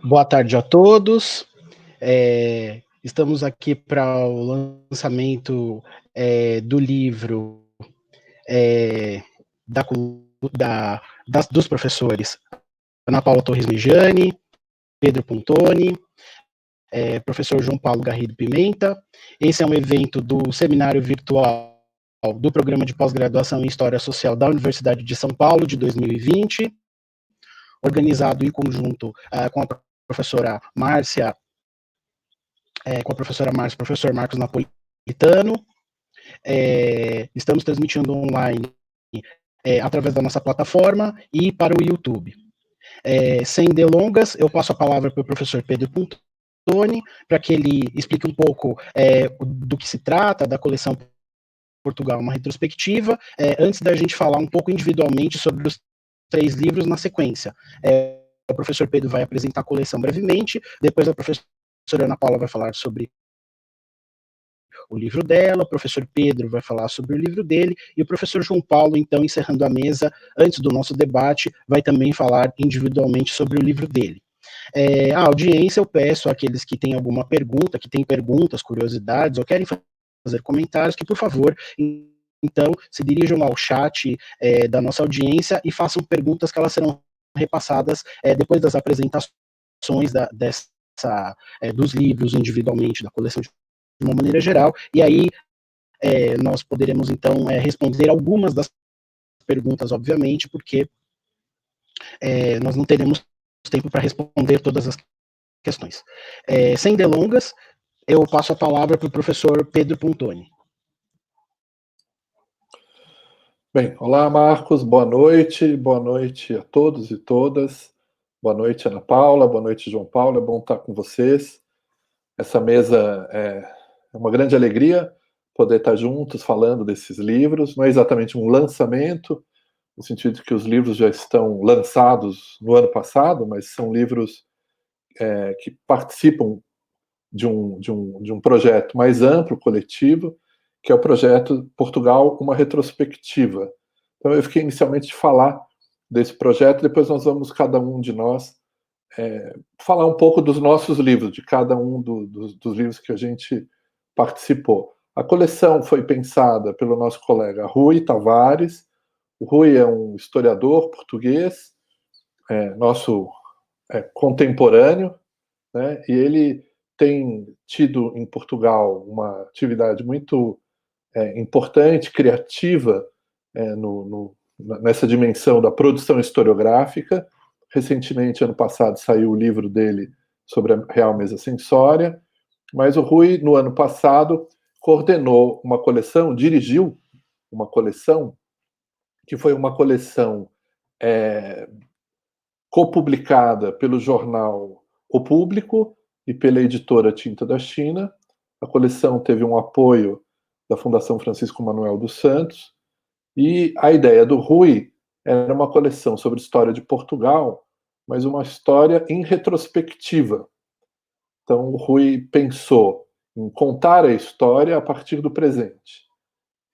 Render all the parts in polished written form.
Boa tarde a todos. Estamos aqui para o lançamento do livro dos professores Ana Paula Torres Mijani, Pedro Pontoni, professor João Paulo Garrido Pimenta. Esse é um evento do seminário virtual do Programa de Pós-Graduação em História Social da Universidade de São Paulo, de 2020, organizado em conjunto com a professora Márcia, professor Marcos Napolitano. Estamos transmitindo online através da nossa plataforma e para o YouTube. Sem delongas, eu passo a palavra para o professor Pedro Pontoni, para que ele explique um pouco do que se trata, da coleção Portugal, uma retrospectiva, antes da gente falar um pouco individualmente sobre os 3 livros na sequência. O professor Pedro vai apresentar a coleção brevemente, depois a professora Ana Paula vai falar sobre o livro dela, o professor Pedro vai falar sobre o livro dele, e o professor João Paulo, então, encerrando a mesa, antes do nosso debate, vai também falar individualmente sobre o livro dele. A audiência, eu peço àqueles que têm alguma pergunta, que têm perguntas, curiosidades, ou querem fazer comentários, que, por favor, então, se dirijam ao chat da nossa audiência e façam perguntas que elas serão repassadas depois das apresentações dos livros individualmente, da coleção de uma maneira geral, e aí nós poderemos, então, responder algumas das perguntas, obviamente, porque nós não teremos tempo para responder todas as questões. Sem delongas, eu passo a palavra para o professor Pedro Pontoni. Bem, olá, Marcos, boa noite a todos e todas. Boa noite, Ana Paula, boa noite, João Paulo, é bom estar com vocês. Essa mesa é uma grande alegria poder estar juntos falando desses livros. Não é exatamente um lançamento, no sentido de que os livros já estão lançados no ano passado, mas são livros que participam de um projeto mais amplo, coletivo, que é o projeto Portugal, uma retrospectiva. Então eu fiquei inicialmente de falar desse projeto, depois nós vamos, cada um de nós, falar um pouco dos nossos livros, de cada um dos livros que a gente participou. A coleção foi pensada pelo nosso colega Rui Tavares. O Rui é um historiador português, nosso contemporâneo, né? E ele tem tido em Portugal uma atividade muito importante, criativa, nessa dimensão da produção historiográfica. Recentemente, ano passado, saiu o livro dele sobre a Real Mesa Censória, mas o Rui, no ano passado, coordenou uma coleção, dirigiu uma coleção, que foi uma coleção copublicada pelo jornal O Público e pela editora Tinta da China. A coleção teve um apoio da Fundação Francisco Manuel dos Santos, e a ideia do Rui era uma coleção sobre história de Portugal, mas uma história em retrospectiva. Então o Rui pensou em contar a história a partir do presente,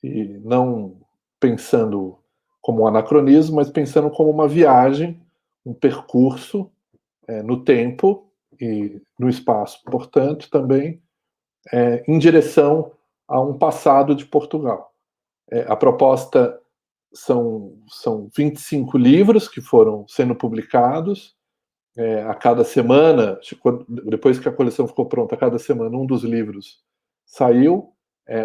e não pensando como um anacronismo, mas pensando como uma viagem, um percurso no tempo e no espaço, portanto, também em direção a um passado de Portugal. A proposta são 25 livros que foram sendo publicados. A cada semana, depois que a coleção ficou pronta, a cada semana um dos livros saiu.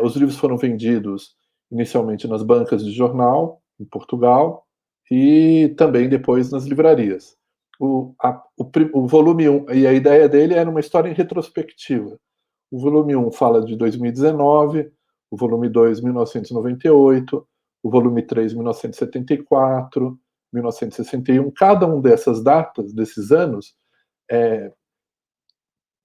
Os livros foram vendidos inicialmente nas bancas de jornal, em Portugal, e também depois nas livrarias. O volume 1, e a ideia dele era uma história em retrospectiva. O volume 1 fala de 2019, o volume 2, 1998, o volume 3, 1974, 1961. Cada um dessas datas, desses anos,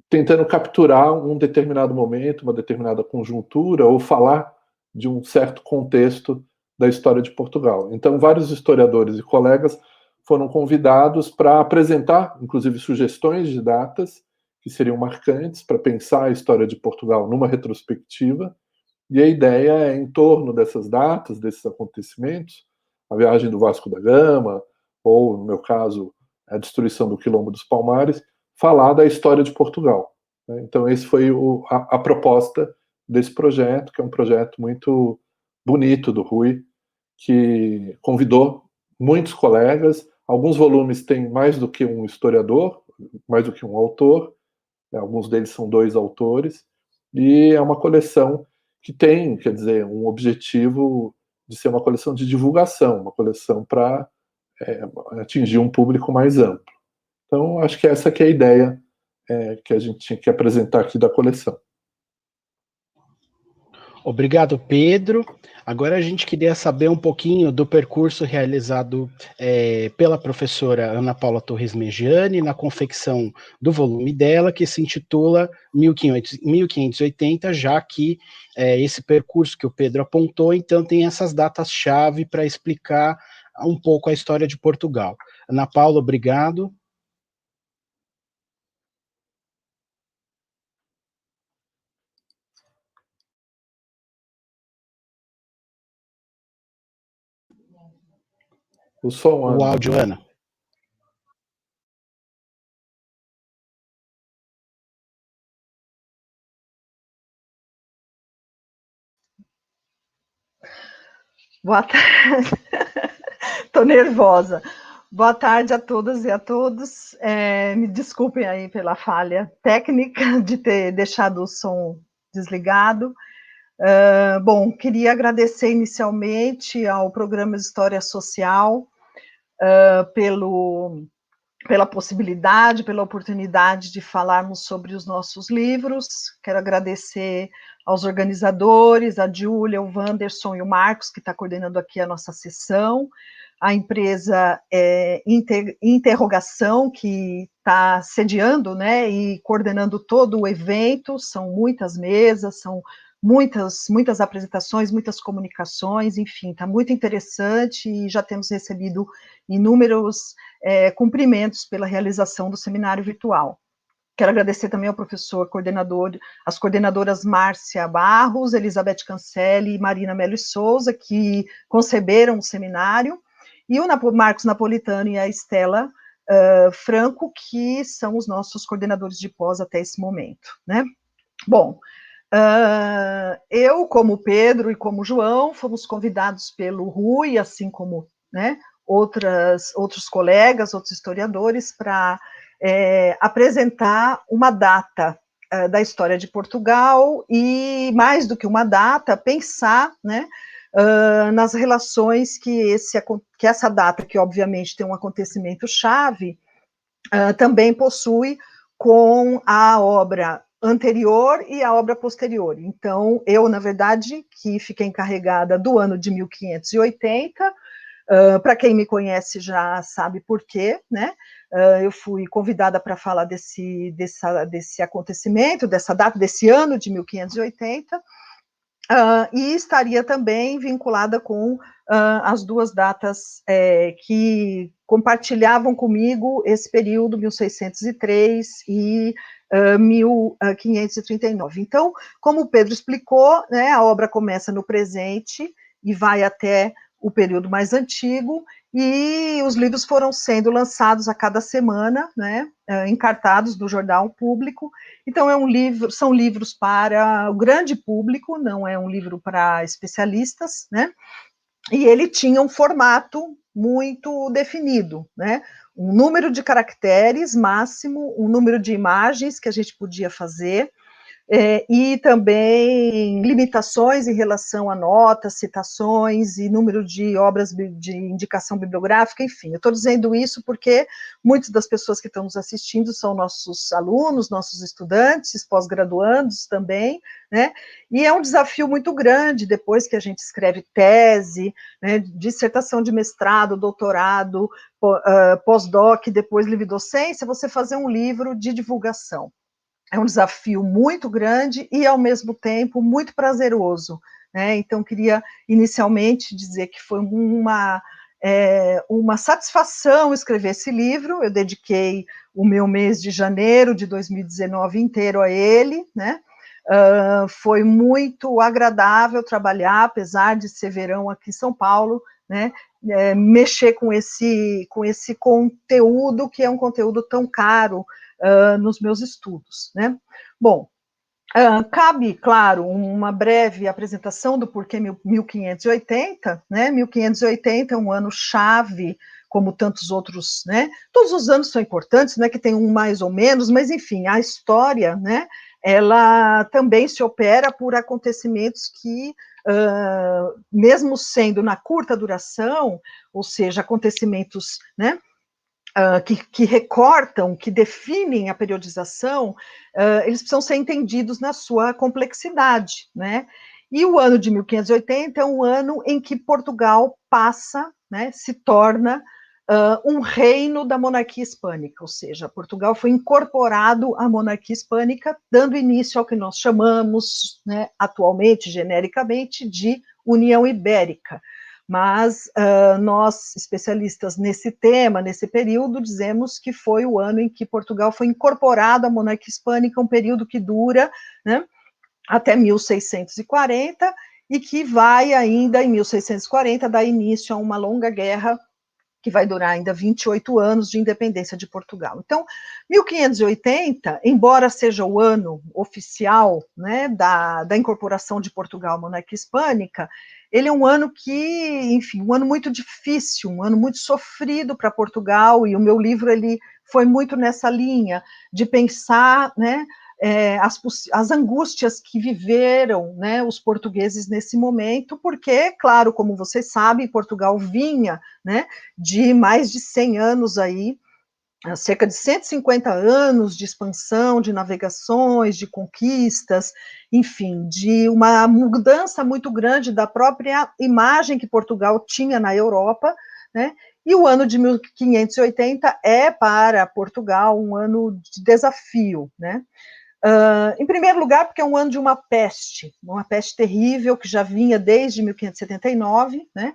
tentando capturar um determinado momento, uma determinada conjuntura, ou falar de um certo contexto da história de Portugal. Então, vários historiadores e colegas foram convidados para apresentar, inclusive, sugestões de datas que seriam marcantes para pensar a história de Portugal numa retrospectiva. E a ideia é, em torno dessas datas, desses acontecimentos, a viagem do Vasco da Gama, ou, no meu caso, a destruição do Quilombo dos Palmares, falar da história de Portugal. Né? Então, esse foi a proposta desse projeto, que é um projeto muito bonito do Rui, que convidou muitos colegas. Alguns volumes têm mais do que um historiador, mais do que um autor, alguns deles são 2 autores, e é uma coleção que tem, quer dizer, um objetivo de ser uma coleção de divulgação, uma coleção para atingir um público mais amplo. Então, acho que essa que é a ideia que a gente tinha que apresentar aqui da coleção. Obrigado, Pedro. Agora a gente queria saber um pouquinho do percurso realizado pela professora Ana Paula Torres Megiani na confecção do volume dela, que se intitula 1580, já que esse percurso que o Pedro apontou, então tem essas datas-chave para explicar um pouco a história de Portugal. Ana Paula, obrigado. O som, O áudio, Ana. Boa tarde. Estou nervosa. Boa tarde a todas e a todos. Me desculpem aí pela falha técnica de ter deixado o som desligado. Bom, queria agradecer inicialmente ao Programa de História Social pela possibilidade, pela oportunidade de falarmos sobre os nossos livros. Quero agradecer aos organizadores, a Júlia, o Wanderson e o Marcos, que está coordenando aqui a nossa sessão, a empresa Interrogação, que está sediando, né, e coordenando todo o evento. São muitas mesas, são muitas apresentações, muitas comunicações, enfim, está muito interessante e já temos recebido inúmeros cumprimentos pela realização do seminário virtual. Quero agradecer também ao professor coordenador, as coordenadoras Márcia Barros, Elizabeth Cancelli e Marina Melo Souza, que conceberam o seminário, e o Marcos Napolitano e a Estela Franco, que são os nossos coordenadores de pós até esse momento, né? Bom, eu, como Pedro e como João, fomos convidados pelo Rui, assim como, né, outros colegas, outros historiadores, para apresentar uma data da história de Portugal e, mais do que uma data, pensar, né, nas relações que essa data, que obviamente tem um acontecimento chave, também possui com a obra anterior e a obra posterior. Então, eu, na verdade, que fiquei encarregada do ano de 1580, para quem me conhece já sabe por quê, né? Eu fui convidada para falar desse acontecimento, dessa data, desse ano de 1580, e estaria também vinculada com as duas datas que compartilhavam comigo esse período, 1603 e 1539. Então, como o Pedro explicou, né, a obra começa no presente e vai até o período mais antigo, e os livros foram sendo lançados a cada semana, né, encartados do Jornal Público. Então, são livros para o grande público, não é um livro para especialistas, né, e ele tinha um formato muito definido, né, um número de caracteres máximo, um número de imagens que a gente podia fazer, e também limitações em relação a notas, citações e número de obras de indicação bibliográfica, enfim. Eu estou dizendo isso porque muitas das pessoas que estão nos assistindo são nossos alunos, nossos estudantes, pós-graduandos também, né? E é um desafio muito grande, depois que a gente escreve tese, né, dissertação de mestrado, doutorado, pós-doc, depois livre-docência, você fazer um livro de divulgação. É um desafio muito grande e, ao mesmo tempo, muito prazeroso, né? Então, queria inicialmente dizer que foi uma satisfação escrever esse livro. Eu dediquei o meu mês de janeiro de 2019 inteiro a ele, né? Foi muito agradável trabalhar, apesar de ser verão aqui em São Paulo, né? Mexer com esse conteúdo, que é um conteúdo tão caro nos meus estudos, né? Bom, cabe, claro, uma breve apresentação do porquê 1580, né? 1580 é um ano-chave, como tantos outros, né? Todos os anos são importantes, não é que tem um mais ou menos, mas, enfim, a história, né? Ela também se opera por acontecimentos que, mesmo sendo na curta duração, ou seja, acontecimentos, né? Que recortam, que definem a periodização, eles precisam ser entendidos na sua complexidade, né? E o ano de 1580 é um ano em que Portugal passa, né, se torna um reino da monarquia hispânica, ou seja, Portugal foi incorporado à monarquia hispânica, dando início ao que nós chamamos, né, atualmente, genericamente, de União Ibérica. Mas nós, especialistas nesse tema, nesse período, dizemos que foi o ano em que Portugal foi incorporado à monarquia hispânica, um período que dura, né, até 1640, e que vai ainda, em 1640, dar início a uma longa guerra que vai durar ainda 28 anos de independência de Portugal. Então, 1580, embora seja o ano oficial, né, da incorporação de Portugal à monarquia hispânica, ele é um ano que, enfim, um ano muito difícil, um ano muito sofrido para Portugal, e o meu livro ele foi muito nessa linha de pensar, né, as angústias que viveram, né, os portugueses nesse momento, porque, claro, como vocês sabem, Portugal vinha, né, de mais de 100 anos aí, cerca de 150 anos de expansão, de navegações, de conquistas, enfim, de uma mudança muito grande da própria imagem que Portugal tinha na Europa, né? E o ano de 1580 é para Portugal um ano de desafio, né? Em primeiro lugar, porque é um ano de uma peste terrível, que já vinha desde 1579, né?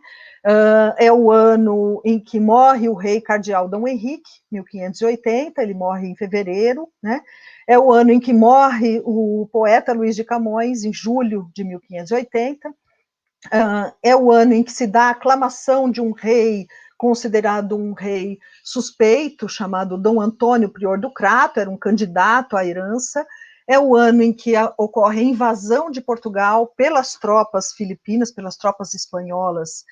É o ano em que morre o rei cardeal Dom Henrique, 1580, ele morre em fevereiro, né? É o ano em que morre o poeta Luís de Camões, em julho de 1580. É o ano em que se dá a aclamação de um rei considerado um rei suspeito, chamado Dom Antônio Prior do Crato, era um candidato à herança. É o ano em que ocorre a invasão de Portugal pelas tropas filipinas, pelas tropas espanholas,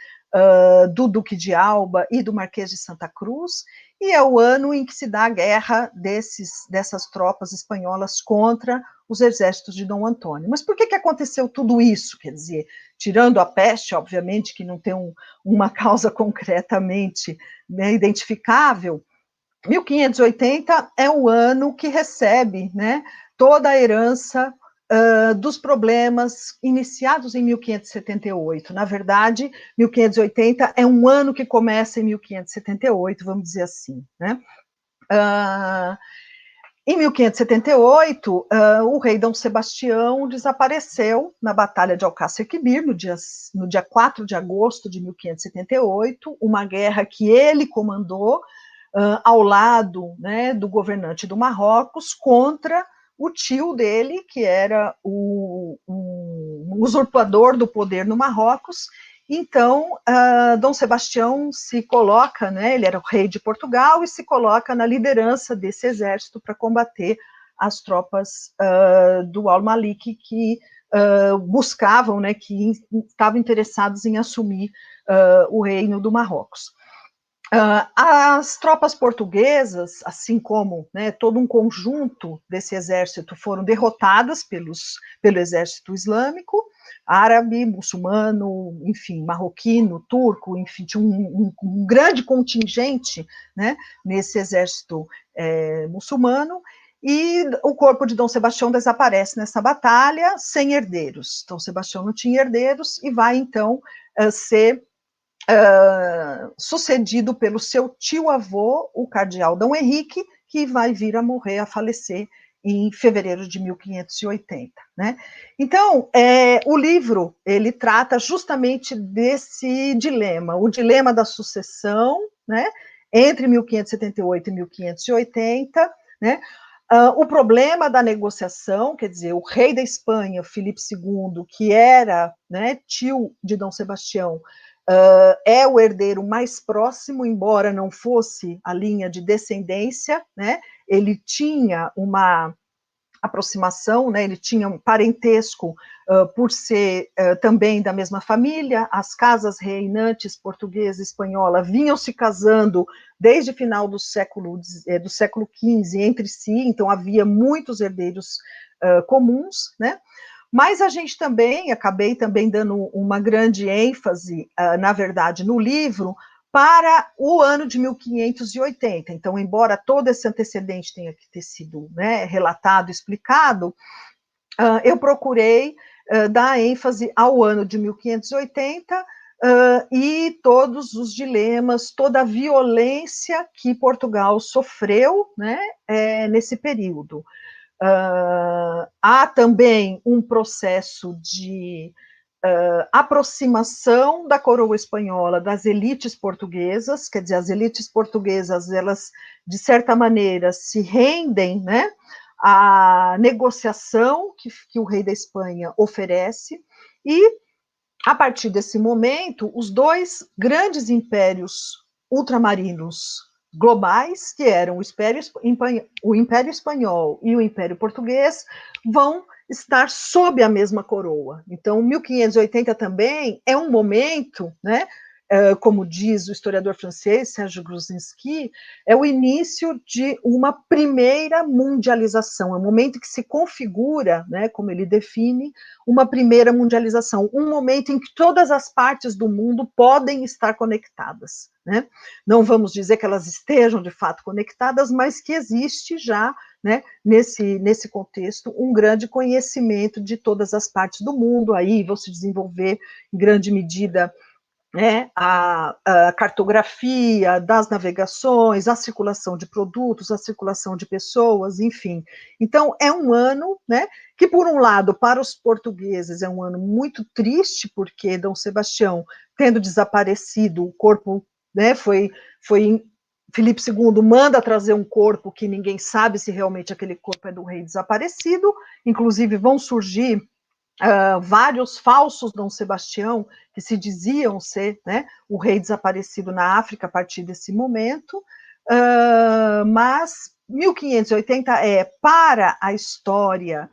do Duque de Alba e do Marquês de Santa Cruz, e é o ano em que se dá a guerra dessas tropas espanholas contra os exércitos de Dom Antônio. Mas por que aconteceu tudo isso? Quer dizer, tirando a peste, obviamente, que não tem uma causa concretamente, né, identificável, 1580 é o ano que recebe, né, toda a herança dos problemas iniciados em 1578. Na verdade, 1580 é um ano que começa em 1578, vamos dizer assim, né? Em 1578, o rei Dom Sebastião desapareceu na Batalha de Alcácer Quibir, no dia 4 de agosto de 1578, uma guerra que ele comandou ao lado, né, do governante do Marrocos contra o tio dele, que era o usurpador do poder no Marrocos. Então, Dom Sebastião se coloca, né, ele era o rei de Portugal, e se coloca na liderança desse exército para combater as tropas do Al-Malik, que buscavam, né, que estavam interessados em assumir o reino do Marrocos. As tropas portuguesas, assim como, né, todo um conjunto desse exército, foram derrotadas pelo exército islâmico, árabe, muçulmano, enfim, marroquino, turco, enfim, tinha um grande contingente, né, nesse exército muçulmano, e o corpo de Dom Sebastião desaparece nessa batalha sem herdeiros. Dom Sebastião não tinha herdeiros e vai, então, ser sucedido pelo seu tio-avô, o cardeal Dom Henrique, que vai vir a morrer, a falecer em fevereiro de 1580. Né? Então, o livro ele trata justamente desse dilema, o dilema da sucessão, né, entre 1578 e 1580, né, o problema da negociação, quer dizer, o rei da Espanha, Filipe II, que era, né, tio de Dom Sebastião, é o herdeiro mais próximo, embora não fosse a linha de descendência, né? Ele tinha uma aproximação, né? Ele tinha um parentesco por ser também da mesma família. As casas reinantes portuguesa e espanhola vinham se casando desde o final do século XV entre si, então havia muitos herdeiros comuns, né? Mas a gente também, acabei também dando uma grande ênfase, na verdade, no livro, para o ano de 1580. Então, embora todo esse antecedente tenha que ter sido, né, relatado, explicado, eu procurei dar ênfase ao ano de 1580 e todos os dilemas, toda a violência que Portugal sofreu, né, nesse período. Há também um processo de aproximação da coroa espanhola das elites portuguesas, quer dizer, as elites portuguesas, elas, de certa maneira, se rendem, né, à negociação que o rei da Espanha oferece, e, a partir desse momento, os dois grandes impérios ultramarinos globais, que eram o Império Espanhol e o Império Português, vão estar sob a mesma coroa. Então, 1580 também é um momento, né, como diz o historiador francês Serge Gruzinski, é o início de uma primeira mundialização, é o momento que se configura, né, como ele define, uma primeira mundialização, um momento em que todas as partes do mundo podem estar conectadas, né? Não vamos dizer que elas estejam de fato conectadas, mas que existe já, né, nesse contexto, um grande conhecimento de todas as partes do mundo. Aí vão se desenvolver, em grande medida, a cartografia das navegações, a circulação de produtos, a circulação de pessoas, enfim. Então, é um ano, né, que, por um lado, para os portugueses, é um ano muito triste, porque Dom Sebastião, tendo desaparecido, o corpo, né, foi Filipe II manda trazer um corpo que ninguém sabe se realmente aquele corpo é do rei desaparecido, inclusive vão surgir vários falsos Dom Sebastião, que se diziam ser, né, o rei desaparecido na África a partir desse momento, mas 1580 para a história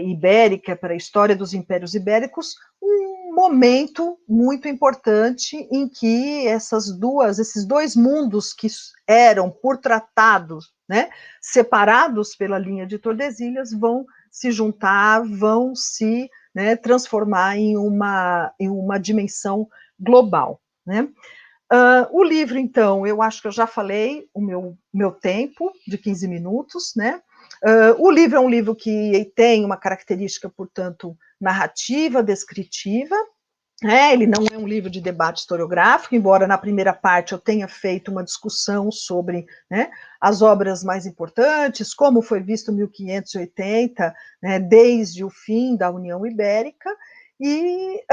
ibérica, para a história dos impérios ibéricos, um momento muito importante em que esses dois mundos que eram, por tratados, né, separados pela linha de Tordesilhas, vão se juntar, vão se, né, transformar em uma dimensão global, né? O livro, então, eu acho que eu já falei o meu tempo de 15 minutos, né? O livro é um livro que tem uma característica, portanto, narrativa, descritiva. Ele não é um livro de debate historiográfico, embora na primeira parte eu tenha feito uma discussão sobre, né, as obras mais importantes, como foi visto 1580, né, desde o fim da União Ibérica, e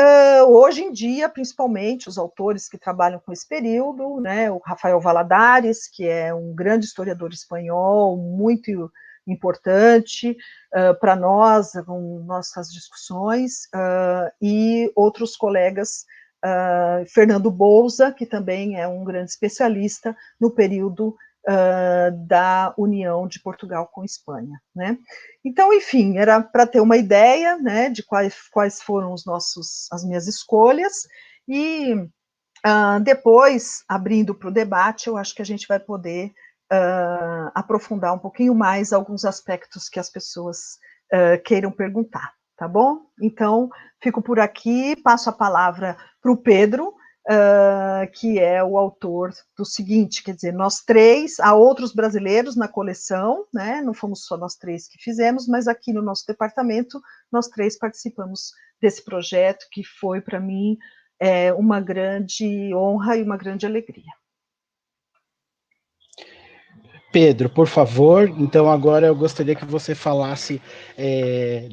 hoje em dia, principalmente, os autores que trabalham com esse período, né, o Rafael Valadares, que é um grande historiador espanhol, muito importante para nós, com nossas discussões, e outros colegas, Fernando Bouza, que também é um grande especialista no período da união de Portugal com Espanha, né? Então, enfim, era para ter uma ideia, né, de quais foram as minhas escolhas, e depois, abrindo para o debate, eu acho que a gente vai poder aprofundar um pouquinho mais alguns aspectos que as pessoas queiram perguntar, tá bom? Então, fico por aqui, passo a palavra para o Pedro, que é o autor do seguinte, quer dizer, nós três, há outros brasileiros na coleção, né? Não fomos só nós três que fizemos, mas aqui no nosso departamento, nós três participamos desse projeto, que foi, para mim, uma grande honra e uma grande alegria. Pedro, por favor, então agora eu gostaria que você falasse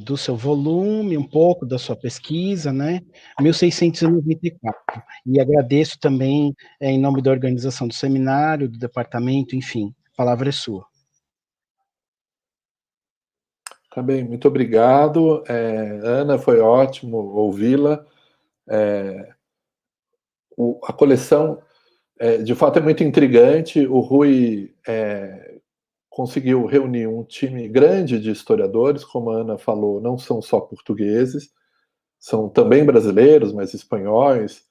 do seu volume, um pouco da sua pesquisa, né? 1694. E agradeço também, em nome da organização do seminário, do departamento, enfim, a palavra é sua. Tá bem, muito obrigado. Ana, foi ótimo ouvi-la. a coleção, de fato, é muito intrigante. O Rui conseguiu reunir um time grande de historiadores, como a Ana falou, não são só portugueses, são também brasileiros, mas espanhóis,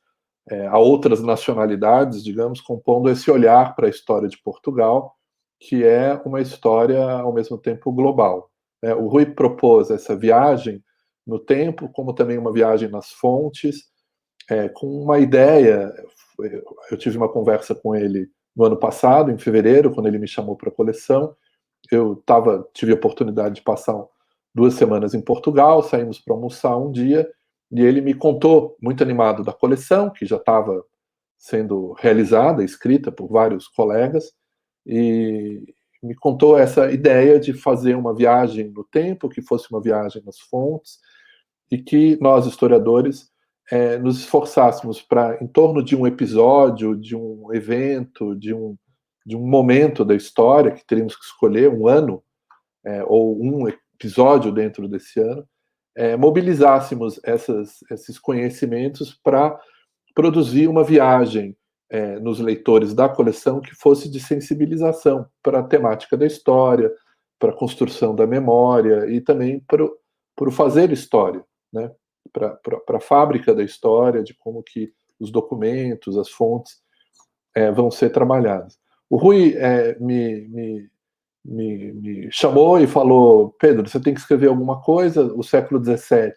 há outras nacionalidades, digamos, compondo esse olhar para a história de Portugal, que é uma história, ao mesmo tempo, global. O Rui propôs essa viagem no tempo, como também uma viagem nas fontes, com uma ideia. Eu tive uma conversa com ele no ano passado, em fevereiro, quando ele me chamou para a coleção. Eu tive a oportunidade de passar 2 semanas em Portugal, saímos para almoçar um dia, e ele me contou, muito animado, da coleção, que já estava sendo realizada, escrita por vários colegas, e me contou essa ideia de fazer uma viagem no tempo, que fosse uma viagem nas fontes, e que nós, historiadores, nos esforçássemos para, em torno de um episódio, de um evento, de um momento da história, que teríamos que escolher um ano, ou um episódio dentro desse ano, mobilizássemos esses conhecimentos para produzir uma viagem nos leitores da coleção que fosse de sensibilização para a temática da história, para a construção da memória e também para o fazer história, né? Para a fábrica da história, de como que os documentos, as fontes vão ser trabalhados. O Rui me chamou e falou: Pedro, você tem que escrever alguma coisa. O século XVII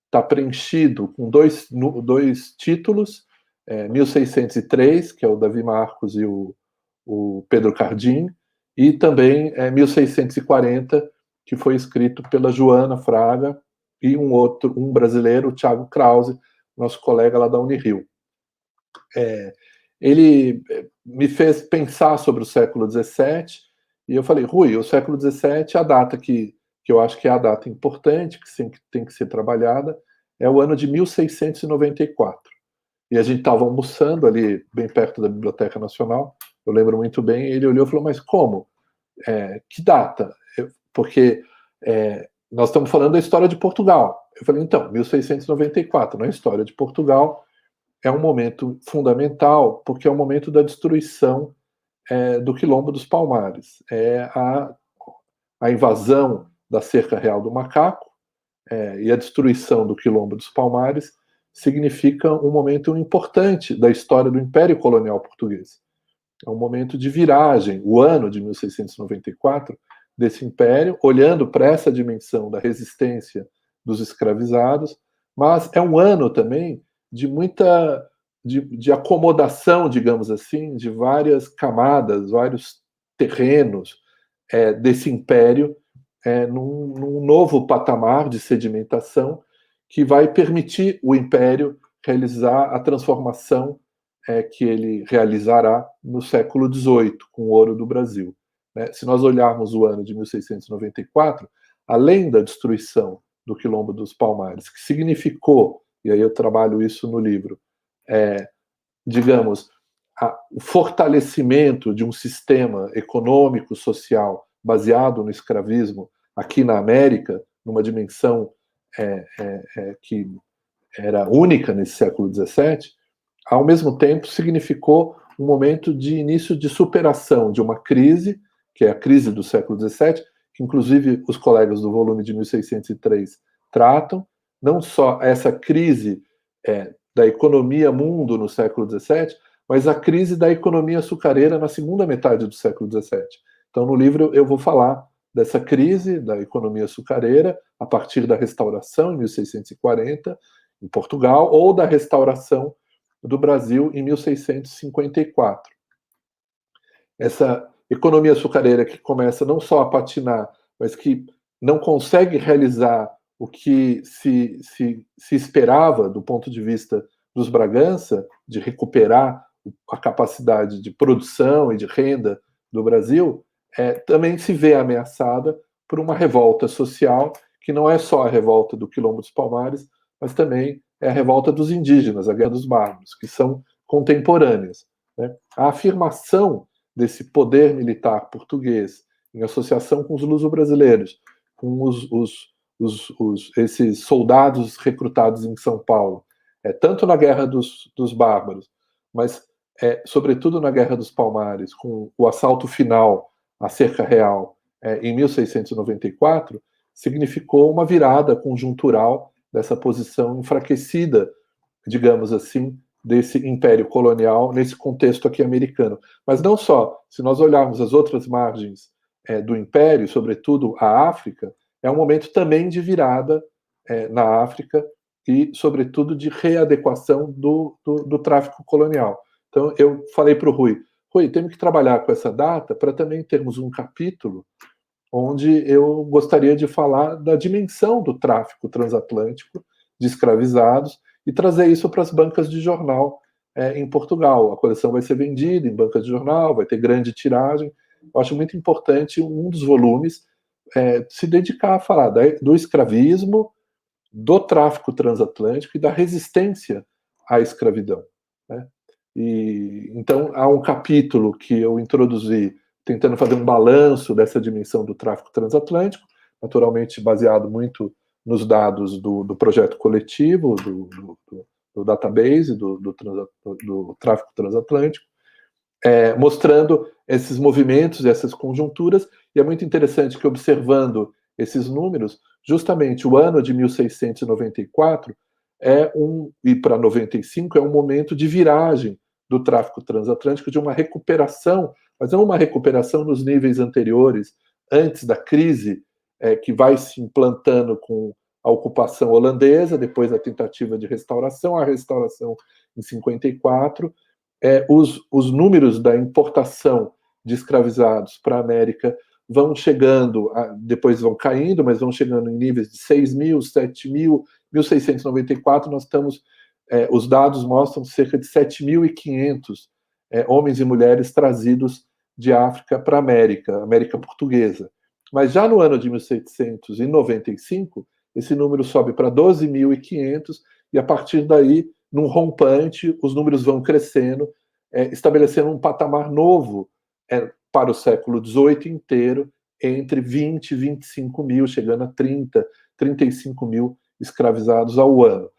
está preenchido com dois títulos, 1603, que é o Davi Marcos e o Pedro Cardim, e também 1640, que foi escrito pela Joana Fraga e um brasileiro, o Thiago Krause, nosso colega lá da Unirio. Ele me fez pensar sobre o século XVII, e eu falei: Rui, o século XVII, a data que eu acho que é a data importante, que sempre tem que ser trabalhada, é o ano de 1694. E a gente estava almoçando ali, bem perto da Biblioteca Nacional, eu lembro muito bem, ele olhou e falou: mas como? Que data? Porque nós estamos falando da história de Portugal. Eu falei: então, 1694, na história de Portugal, é um momento fundamental, porque é o momento da destruição do Quilombo dos Palmares. É a invasão da Cerca Real do Macaco e a destruição do Quilombo dos Palmares significa um momento importante da história do Império Colonial Português. É um momento de viragem, o ano de 1694, desse império, olhando para essa dimensão da resistência dos escravizados, mas é um ano também de muita de acomodação, digamos assim, de várias camadas, vários terrenos desse império num novo patamar de sedimentação que vai permitir o império realizar a transformação que ele realizará no século XVIII, com o ouro do Brasil. Se nós olharmos o ano de 1694, além da destruição do Quilombo dos Palmares, que significou, e aí eu trabalho isso no livro, digamos, o fortalecimento de um sistema econômico, social, baseado no escravismo aqui na América, numa dimensão que era única nesse século XVII, ao mesmo tempo significou um momento de início de superação de uma crise, que é a crise do século XVII, que inclusive os colegas do volume de 1603 tratam, não só essa crise da economia mundo no século XVII, mas a crise da economia açucareira na segunda metade do século XVII. Então, no livro, eu vou falar dessa crise da economia açucareira a partir da restauração, em 1640, em Portugal, ou da restauração do Brasil, em 1654. Essa economia açucareira que começa não só a patinar, mas que não consegue realizar o que se esperava do ponto de vista dos Bragança, de recuperar a capacidade de produção e de renda do Brasil, também se vê ameaçada por uma revolta social, que não é só a revolta do Quilombo dos Palmares, mas também é a revolta dos indígenas, a Guerra dos Bárbaros, que são contemporâneas. A afirmação desse poder militar português, em associação com os luso-brasileiros, com esses soldados recrutados em São Paulo, tanto na Guerra dos Bárbaros, mas, sobretudo na Guerra dos Palmares, com o assalto final à Cerca Real em 1694, significou uma virada conjuntural dessa posição enfraquecida, digamos assim, desse império colonial nesse contexto aqui americano. Mas não só, se nós olharmos as outras margens do império, sobretudo a África, é um momento também de virada na África e, sobretudo, de readequação do tráfico colonial. Então, eu falei para o Rui, temos que trabalhar com essa data para também termos um capítulo onde eu gostaria de falar da dimensão do tráfico transatlântico de escravizados e trazer isso para as bancas de jornal em Portugal. A coleção vai ser vendida em bancas de jornal, vai ter grande tiragem. Eu acho muito importante um dos volumes se dedicar a falar do escravismo, do tráfico transatlântico e da resistência à escravidão, né? E então há um capítulo que eu introduzi tentando fazer um balanço dessa dimensão do tráfico transatlântico, naturalmente baseado muito nos dados do projeto coletivo, do database do tráfico transatlântico, mostrando esses movimentos, essas conjunturas, e é muito interessante que, observando esses números, justamente o ano de 1694 e para 95 é um momento de viragem do tráfico transatlântico, de uma recuperação, mas não uma recuperação nos níveis anteriores, antes da crise, que vai se implantando com a ocupação holandesa, depois a tentativa de restauração, a restauração em 54, os números da importação de escravizados para a América vão chegando, depois vão caindo, mas vão chegando em níveis de 6 mil, 7 mil, 1694 nós estamos, os dados mostram cerca de 7.500 homens e mulheres trazidos de África para a América portuguesa. Mas já no ano de 1795, esse número sobe para 12.500 e a partir daí, num rompante, os números vão crescendo, estabelecendo um patamar novo para o século XVIII inteiro, entre 20 e 25 mil, chegando a 30, 35 mil escravizados ao ano.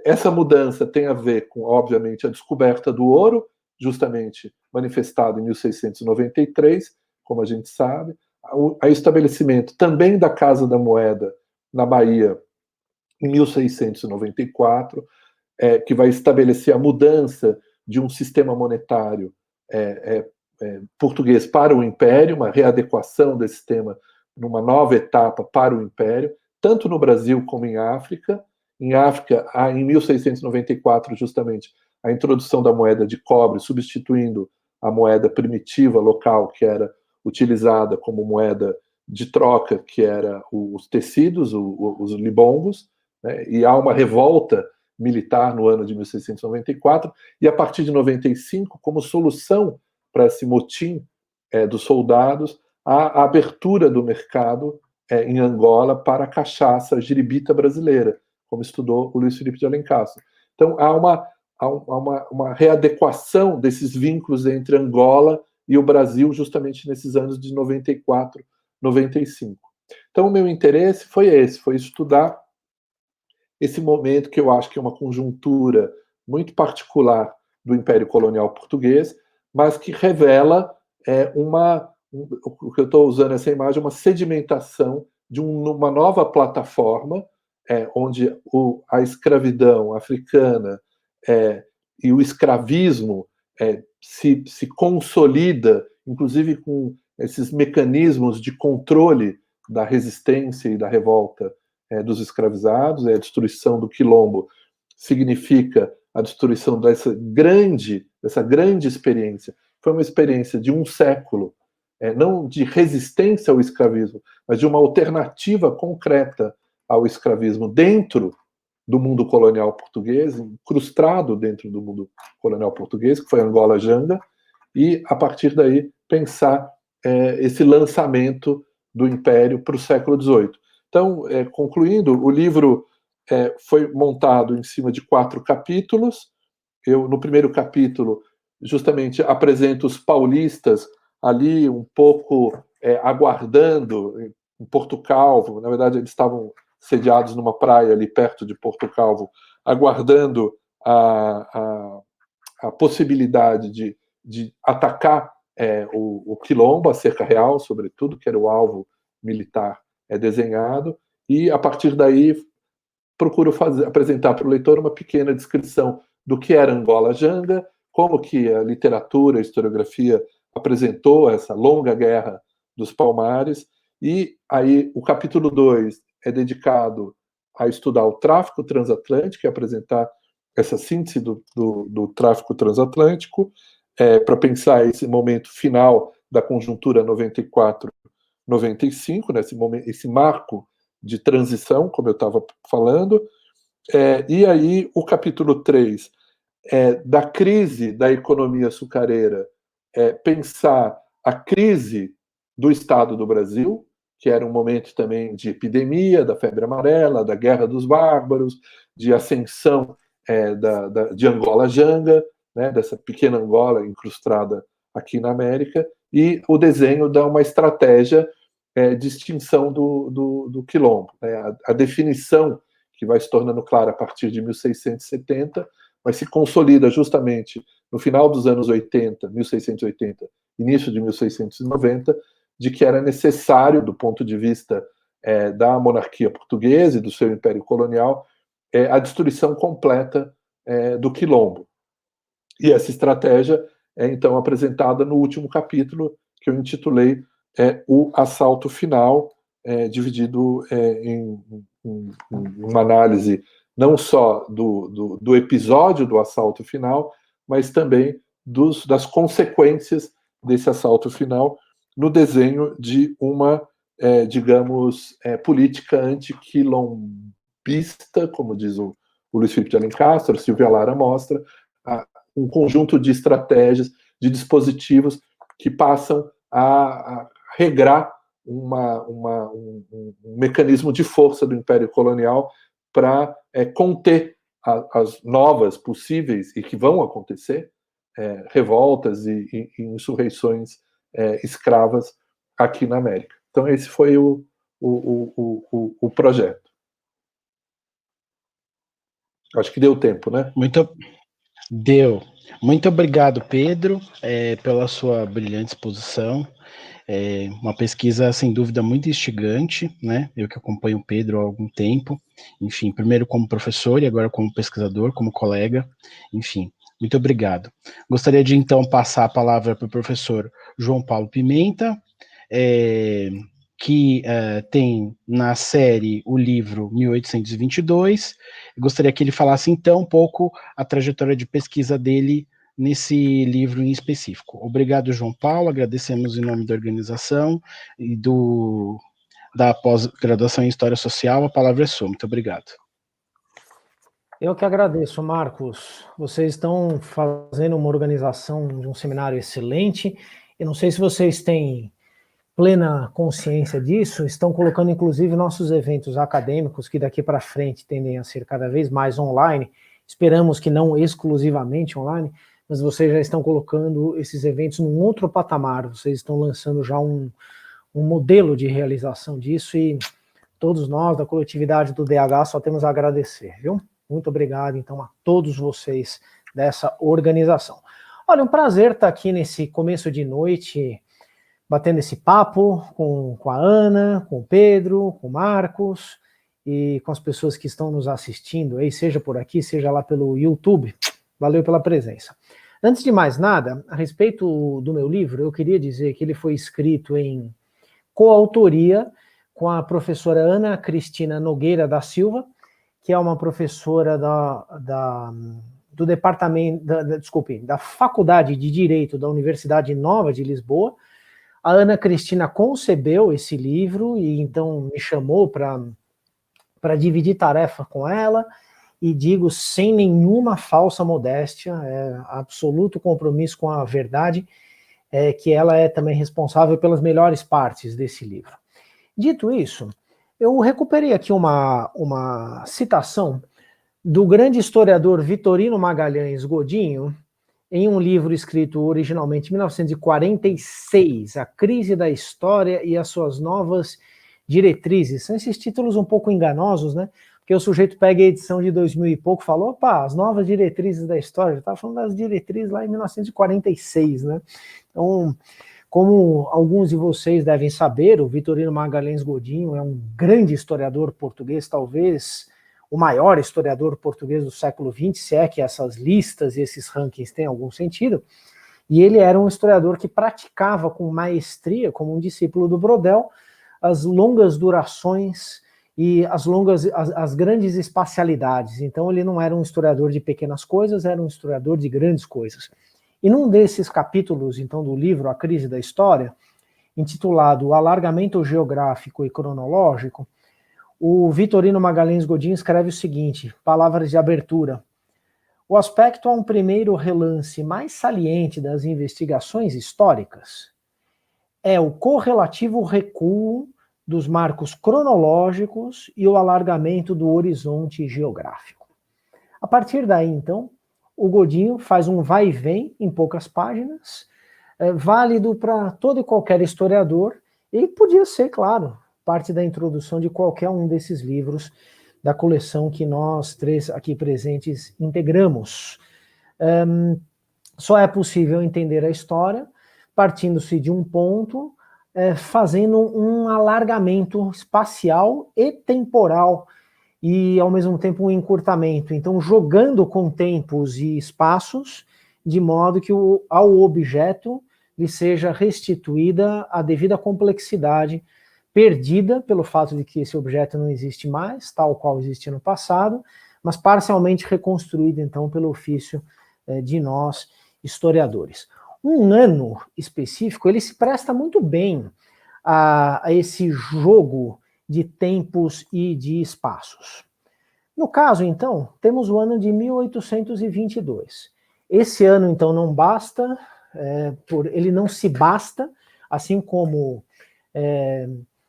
Essa mudança tem a ver com, obviamente, a descoberta do ouro, justamente manifestado em 1693, como a gente sabe, o estabelecimento também da Casa da Moeda na Bahia em 1694, que vai estabelecer a mudança de um sistema monetário português para o Império, uma readequação desse sistema numa nova etapa para o Império, tanto no Brasil como em África. Em África, em 1694, justamente, a introdução da moeda de cobre, substituindo a moeda primitiva local, que era utilizada como moeda de troca, que era os tecidos, os libongos, né? E há uma revolta militar no ano de 1694, e a partir de 95, como solução para esse motim dos soldados, a abertura do mercado em Angola para a cachaça giribita brasileira, como estudou o Luiz Felipe de Alencastro. Então, há uma readequação desses vínculos entre Angola e o Brasil, justamente nesses anos de 94, 95. Então, o meu interesse foi estudar esse momento que eu acho que é uma conjuntura muito particular do Império Colonial Português, mas que revela o que eu estou usando essa imagem, uma sedimentação de uma nova plataforma, onde a escravidão africana e o escravismo se consolida, inclusive com esses mecanismos de controle da resistência e da revolta dos escravizados. A destruição do quilombo significa a destruição dessa grande experiência. Foi uma experiência de um século, não de resistência ao escravismo, mas de uma alternativa concreta ao escravismo dentro do mundo colonial português, incrustado dentro do mundo colonial português, que foi Angola Janga, e, a partir daí, pensar esse lançamento do Império para o século XVIII. Então, concluindo, o livro foi montado em cima de 4 capítulos. Eu, no primeiro capítulo, justamente apresento os paulistas ali um pouco aguardando em Porto Calvo. Na verdade, eles estavam sediados numa praia ali perto de Porto Calvo, aguardando a possibilidade de atacar o Quilombo, a cerca real, sobretudo, que era o alvo militar desenhado, e a partir daí procuro apresentar para o leitor uma pequena descrição do que era Angola Janga, como que a literatura, a historiografia apresentou essa longa guerra dos Palmares, e aí o capítulo 2 é dedicado a estudar o tráfico transatlântico e apresentar essa síntese do tráfico transatlântico, para pensar esse momento final da conjuntura 94-95, né, esse marco de transição, como eu estava falando, e aí o capítulo 3 da crise da economia açucareira, pensar a crise do Estado do Brasil, que era um momento também de epidemia, da febre amarela, da guerra dos bárbaros, de ascensão de Angola Janga, né, dessa pequena Angola incrustada aqui na América, e o desenho dá uma estratégia de extinção do Quilombo. Né, a definição que vai se tornando clara a partir de 1670, mas se consolida justamente no final dos anos 80, 1680, início de 1690, de que era necessário, do ponto de vista da monarquia portuguesa e do seu império colonial, a destruição completa do Quilombo. E essa estratégia é, então, apresentada no último capítulo, que eu intitulei O Assalto Final, dividido em uma análise não só do episódio do assalto final, mas também das consequências desse assalto final no desenho de uma, digamos, política antiquilombista, como diz o Luiz Felipe de Alencastre, Silvia Lara mostra, um conjunto de estratégias, de dispositivos que passam a regrar um mecanismo de força do Império Colonial para conter as novas possíveis, e que vão acontecer, revoltas e insurreições escravas aqui na América. Então esse foi o projeto. Acho que deu tempo, né? Deu. Muito obrigado, Pedro, pela sua brilhante exposição. Uma pesquisa, sem dúvida, muito instigante, né? Eu que acompanho o Pedro há algum tempo, enfim, primeiro como professor e agora como pesquisador, como colega, enfim, muito obrigado. Gostaria de, então, passar a palavra para o professor João Paulo Pimenta, que tem na série o livro 1822. Gostaria que ele falasse, então, um pouco a trajetória de pesquisa dele nesse livro em específico. Obrigado, João Paulo, agradecemos em nome da organização e da pós-graduação em História Social. A palavra é sua. Muito obrigado. Eu que agradeço, Marcos. Vocês estão fazendo uma organização de um seminário excelente. Eu não sei se vocês têm plena consciência disso, estão colocando inclusive nossos eventos acadêmicos, que daqui para frente tendem a ser cada vez mais online, esperamos que não exclusivamente online, mas vocês já estão colocando esses eventos num outro patamar, vocês estão lançando já um modelo de realização disso, e todos nós da coletividade do DH só temos a agradecer, viu? Muito obrigado, então, a todos vocês dessa organização. Olha, um prazer estar aqui nesse começo de noite, batendo esse papo com a Ana, com o Pedro, com o Marcos e com as pessoas que estão nos assistindo aí, seja por aqui, seja lá pelo YouTube. Valeu pela presença. Antes de mais nada, a respeito do meu livro, eu queria dizer que ele foi escrito em coautoria com a professora Ana Cristina Nogueira da Silva, que é uma professora do departamento, da Faculdade de Direito da Universidade Nova de Lisboa. A Ana Cristina concebeu esse livro e então me chamou para dividir tarefa com ela, e digo sem nenhuma falsa modéstia, absoluto compromisso com a verdade, que ela é também responsável pelas melhores partes desse livro. Dito isso, eu recuperei aqui uma citação do grande historiador Vitorino Magalhães Godinho, em um livro escrito originalmente em 1946, A Crise da História e as Suas Novas Diretrizes. São esses títulos um pouco enganosos, né? porque o sujeito pega a edição de 2000 e pouco e falou, opa, as novas diretrizes da história, já estava falando das diretrizes lá em 1946, né? Então, como alguns de vocês devem saber, o Vitorino Magalhães Godinho é um grande historiador português, talvez o maior historiador português do século XX, se é que essas listas e esses rankings têm algum sentido, e ele era um historiador que praticava com maestria, como um discípulo do Brodel, as longas durações e as grandes espacialidades. Então ele não era um historiador de pequenas coisas, era um historiador de grandes coisas. E num desses capítulos, então, do livro A Crise da História, intitulado O Alargamento Geográfico e Cronológico, o Vitorino Magalhães Godinho escreve o seguinte, palavras de abertura: o aspecto a um primeiro relance mais saliente das investigações históricas é o correlativo recuo dos marcos cronológicos e o alargamento do horizonte geográfico. A partir daí, então, o Godinho faz um vai e vem em poucas páginas, válido para todo e qualquer historiador, e podia ser, claro, parte da introdução de qualquer um desses livros da coleção que nós três aqui presentes integramos. Só é possível entender a história partindo-se de um ponto, fazendo um alargamento espacial e temporal, e ao mesmo tempo um encurtamento, então jogando com tempos e espaços, de modo que ao objeto lhe seja restituída a devida complexidade, perdida pelo fato de que esse objeto não existe mais, tal qual existia no passado, mas parcialmente reconstruída então pelo ofício de nós, historiadores. Um ano específico, ele se presta muito bem a esse jogo de tempos e de espaços. No caso, então, temos o ano de 1822. Esse ano, então, não basta, ele não se basta, assim como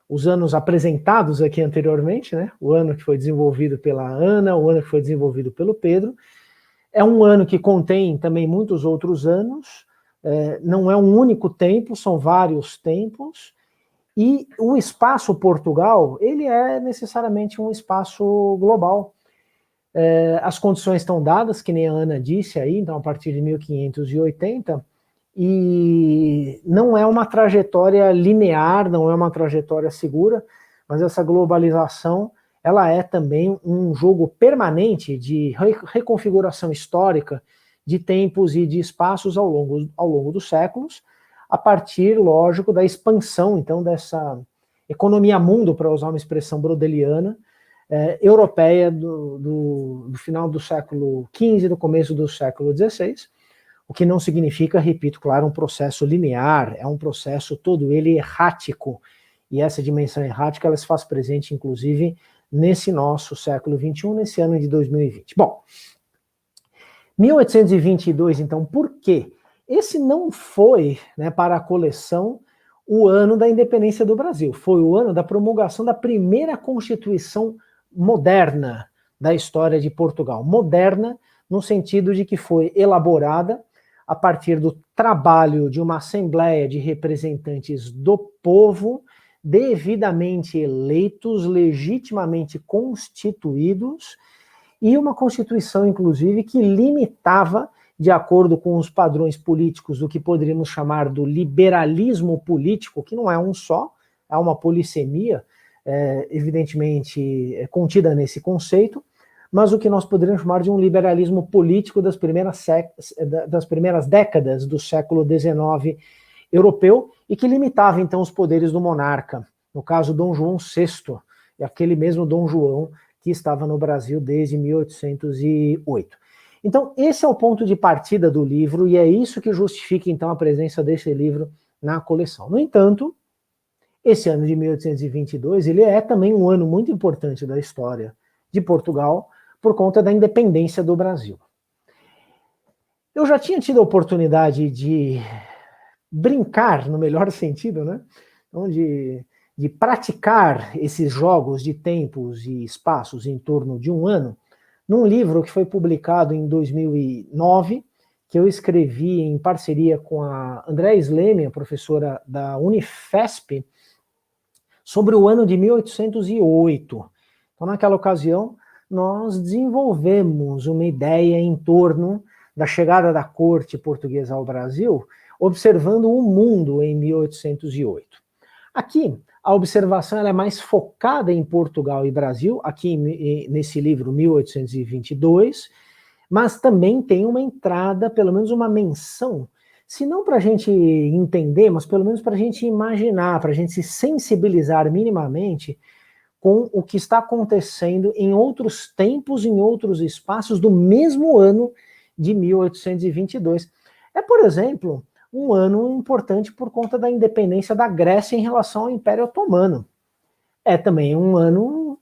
os anos apresentados aqui anteriormente, né? O ano que foi desenvolvido pela Ana, o ano que foi desenvolvido pelo Pedro. É um ano que contém também muitos outros anos, não é um único tempo, são vários tempos, e o espaço Portugal, ele é necessariamente um espaço global. As condições estão dadas, que nem a Ana disse aí, então a partir de 1580, e não é uma trajetória linear, não é uma trajetória segura, mas essa globalização, ela é também um jogo permanente de reconfiguração histórica de tempos e de espaços ao longo dos séculos, a partir, lógico, da expansão, então, dessa economia mundo, para usar uma expressão brodeliana, europeia do final do século XV, do começo do século XVI, o que não significa, repito, claro, um processo linear, é um processo todo ele errático, e essa dimensão errática ela se faz presente, inclusive, nesse nosso século XXI, nesse ano de 2020. Bom, 1822, então, por quê? Esse não foi, né, para a coleção o ano da independência do Brasil, foi o ano da promulgação da primeira Constituição moderna da história de Portugal. Moderna no sentido de que foi elaborada a partir do trabalho de uma assembleia de representantes do povo, devidamente eleitos, legitimamente constituídos, e uma Constituição, inclusive, que limitava, de acordo com os padrões políticos, o que poderíamos chamar do liberalismo político, que não é um só, é uma polissemia, evidentemente contida nesse conceito, mas o que nós poderíamos chamar de um liberalismo político das primeiras décadas do século XIX europeu, e que limitava, então, os poderes do monarca, no caso Dom João VI, e aquele mesmo Dom João que estava no Brasil desde 1808. Então, esse é o ponto de partida do livro, e é isso que justifica, então, a presença desse livro na coleção. No entanto, esse ano de 1822, ele é também um ano muito importante da história de Portugal, por conta da independência do Brasil. Eu já tinha tido a oportunidade de brincar, no melhor sentido, né? Então, de praticar esses jogos de tempos e espaços em torno de um ano, num livro que foi publicado em 2009, que eu escrevi em parceria com a Andréa Sleme, a professora da Unifesp, sobre o ano de 1808. Então, naquela ocasião, nós desenvolvemos uma ideia em torno da chegada da corte portuguesa ao Brasil, observando o mundo em 1808. Aqui, a observação ela é mais focada em Portugal e Brasil, aqui nesse livro 1822, mas também tem uma entrada, pelo menos uma menção, se não para a gente entender, mas pelo menos para a gente imaginar, para a gente se sensibilizar minimamente com o que está acontecendo em outros tempos, em outros espaços do mesmo ano de 1822. É, por exemplo, um ano importante por conta da independência da Grécia em relação ao Império Otomano. É também um ano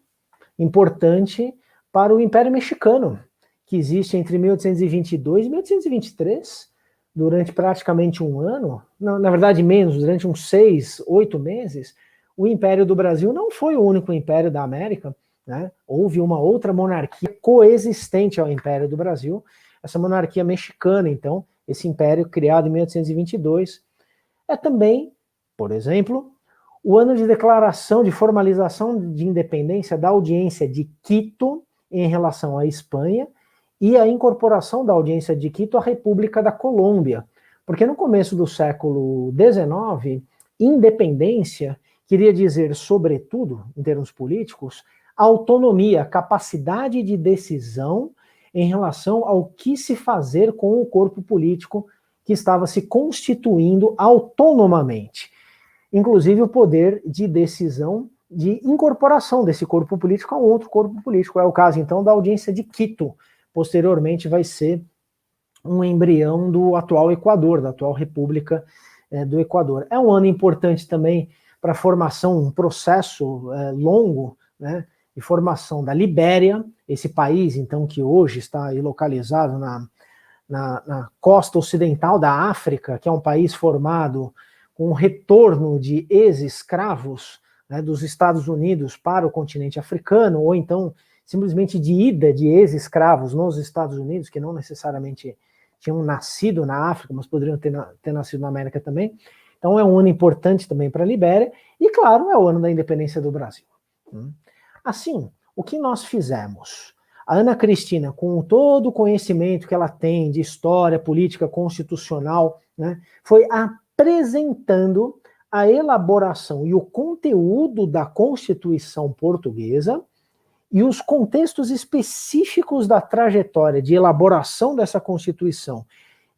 importante para o Império Mexicano, que existe entre 1822 e 1823, durante praticamente um ano, na verdade menos, durante uns 6, 8 meses, o Império do Brasil não foi o único império da América, né? Houve uma outra monarquia coexistente ao Império do Brasil, essa monarquia mexicana, então, esse império criado em 1822, é também, por exemplo, o ano de declaração de formalização de independência da audiência de Quito em relação à Espanha, e a incorporação da audiência de Quito à República da Colômbia. Porque no começo do século XIX, independência queria dizer, sobretudo, em termos políticos, autonomia, capacidade de decisão em relação ao que se fazer com o corpo político que estava se constituindo autonomamente. Inclusive o poder de decisão de incorporação desse corpo político a um outro corpo político. É o caso, então, da audiência de Quito. Posteriormente vai ser um embrião do atual Equador, da atual República do Equador. É um ano importante também para a formação, um processo longo, né, de formação da Libéria, esse país, então, que hoje está localizado na costa ocidental da África, que é um país formado com o retorno de ex-escravos, né, dos Estados Unidos para o continente africano, ou então simplesmente de ida de ex-escravos nos Estados Unidos, que não necessariamente tinham nascido na África, mas poderiam ter nascido na América também. Então é um ano importante também para a Libéria, e claro, é o ano da independência do Brasil. Assim, o que nós fizemos? A Ana Cristina, com todo o conhecimento que ela tem de história, política, constitucional, né, foi apresentando a elaboração e o conteúdo da Constituição Portuguesa e os contextos específicos da trajetória de elaboração dessa Constituição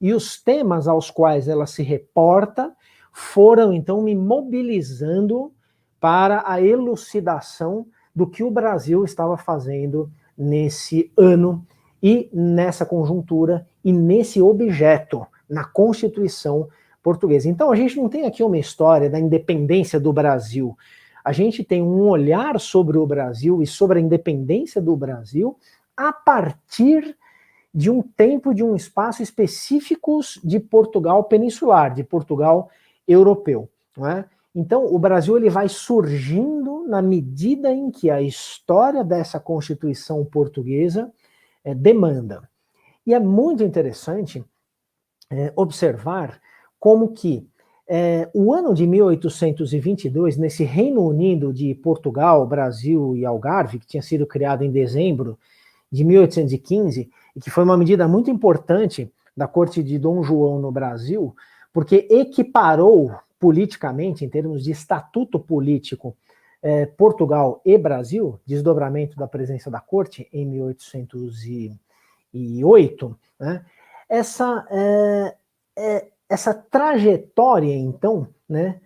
e os temas aos quais ela se reporta foram, então, me mobilizando para a elucidação do que o Brasil estava fazendo nesse ano e nessa conjuntura e nesse objeto, na Constituição Portuguesa. Então, a gente não tem aqui uma história da independência do Brasil. A gente tem um olhar sobre o Brasil e sobre a independência do Brasil a partir de um tempo, de um espaço específicos de Portugal peninsular, de Portugal europeu. Não é? Então, o Brasil ele vai surgindo na medida em que a história dessa Constituição portuguesa demanda. E é muito interessante observar como que o ano de 1822, nesse Reino Unido de Portugal, Brasil e Algarve, que tinha sido criado em dezembro de 1815, e que foi uma medida muito importante da corte de Dom João no Brasil, porque equiparou politicamente, em termos de estatuto político, Portugal e Brasil, desdobramento da presença da corte em 1808, né, essa trajetória, então, né,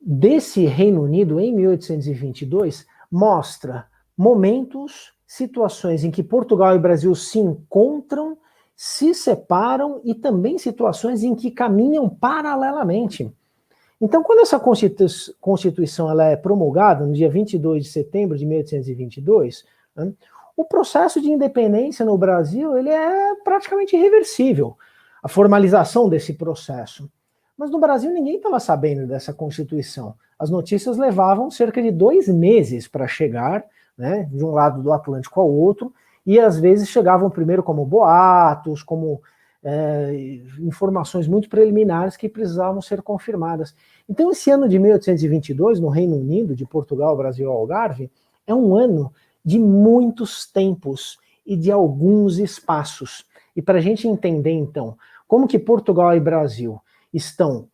desse Reino Unido em 1822 mostra momentos, situações em que Portugal e Brasil se encontram, se separam e também situações em que caminham paralelamente. Então, quando essa Constituição ela é promulgada no dia 22 de setembro de 1822, né, o processo de independência no Brasil ele é praticamente irreversível, a formalização desse processo. Mas no Brasil ninguém estava sabendo dessa Constituição. As notícias levavam cerca de 2 meses para chegar, né, de um lado do Atlântico ao outro, e às vezes chegavam primeiro como boatos, como informações muito preliminares que precisavam ser confirmadas. Então esse ano de 1822, no Reino Unido, de Portugal, Brasil e Algarve, é um ano de muitos tempos e de alguns espaços. E para a gente entender, então, como que Portugal e Brasil estão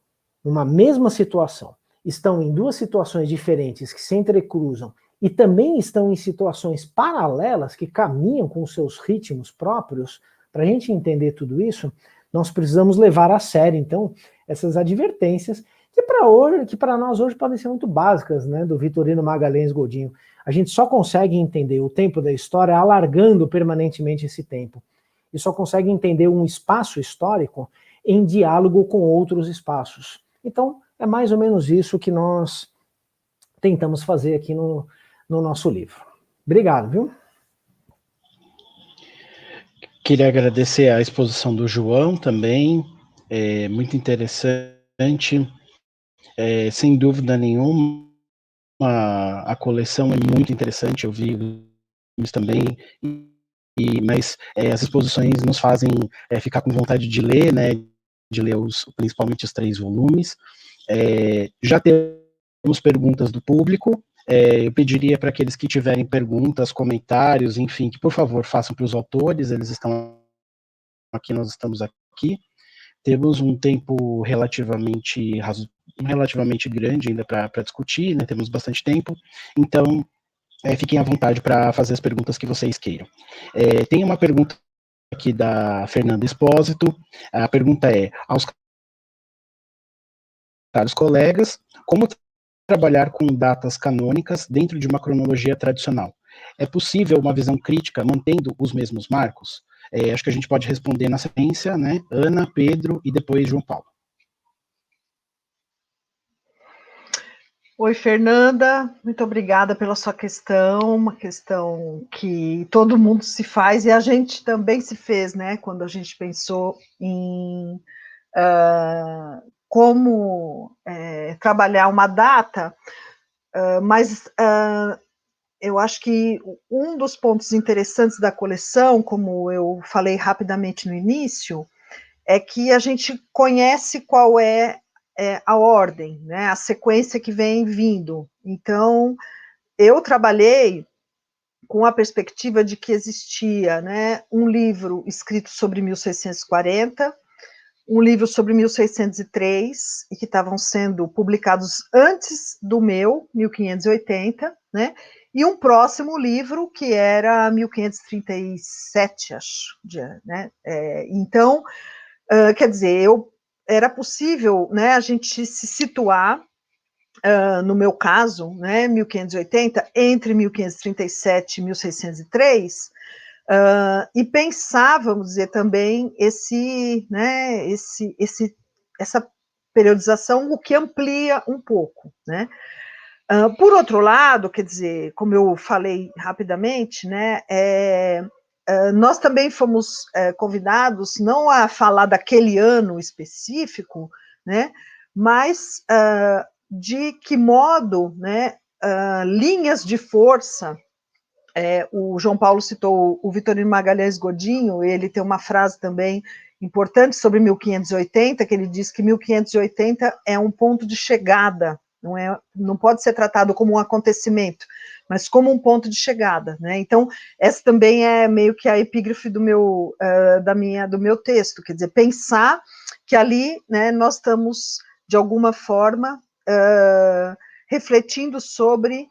numa mesma situação, estão em duas situações diferentes que se entrecruzam e também estão em situações paralelas que caminham com seus ritmos próprios, para a gente entender tudo isso, nós precisamos levar a sério, então, essas advertências que para nós hoje podem ser muito básicas, né, do Vitorino Magalhães Godinho. A gente só consegue entender o tempo da história alargando permanentemente esse tempo. E só consegue entender um espaço histórico em diálogo com outros espaços. Então, é mais ou menos isso que nós tentamos fazer aqui no nosso livro. Obrigado, viu? Queria agradecer a exposição do João também, muito interessante, sem dúvida nenhuma, a coleção é muito interessante, eu vi isso também, mas as exposições nos fazem ficar com vontade de ler, né, de ler principalmente os 3 volumes. Já temos perguntas do público, eu pediria para aqueles que tiverem perguntas, comentários, enfim, que por favor façam para os autores, eles estão aqui, nós estamos aqui. Temos um tempo relativamente grande ainda para discutir, né? Temos bastante tempo, então fiquem à vontade para fazer as perguntas que vocês queiram. Tem uma pergunta aqui da Fernanda Espósito, a pergunta é: aos caros colegas, como trabalhar com datas canônicas dentro de uma cronologia tradicional? É possível uma visão crítica mantendo os mesmos marcos? Acho que a gente pode responder na sequência, né? Ana, Pedro e depois João Paulo. Oi, Fernanda, muito obrigada pela sua questão, uma questão que todo mundo se faz e a gente também se fez, né, quando a gente pensou em como trabalhar uma data, mas eu acho que um dos pontos interessantes da coleção, como eu falei rapidamente no início, é que a gente conhece qual é a ordem, né, a sequência que vem vindo. Então, eu trabalhei com a perspectiva de que existia, né, um livro escrito sobre 1640, um livro sobre 1603, e que estavam sendo publicados antes do meu, 1580, né, e um próximo livro que era 1537, acho, né, então, quer dizer, era possível, né, a gente se situar, no meu caso, né, 1580, entre 1537 e 1603, e pensar, vamos dizer, também essa periodização, o que amplia um pouco, né. Por outro lado, quer dizer, como eu falei rapidamente, né, nós também fomos convidados não a falar daquele ano específico, né, mas de que modo, né, linhas de força. O João Paulo citou o Vitorino Magalhães Godinho, ele tem uma frase também importante sobre 1580, que ele diz que 1580 é um ponto de chegada, não pode ser tratado como um acontecimento, mas como um ponto de chegada, né? Então, essa também é meio que a epígrafe do meu texto, quer dizer, pensar que ali, né, nós estamos, de alguma forma, refletindo sobre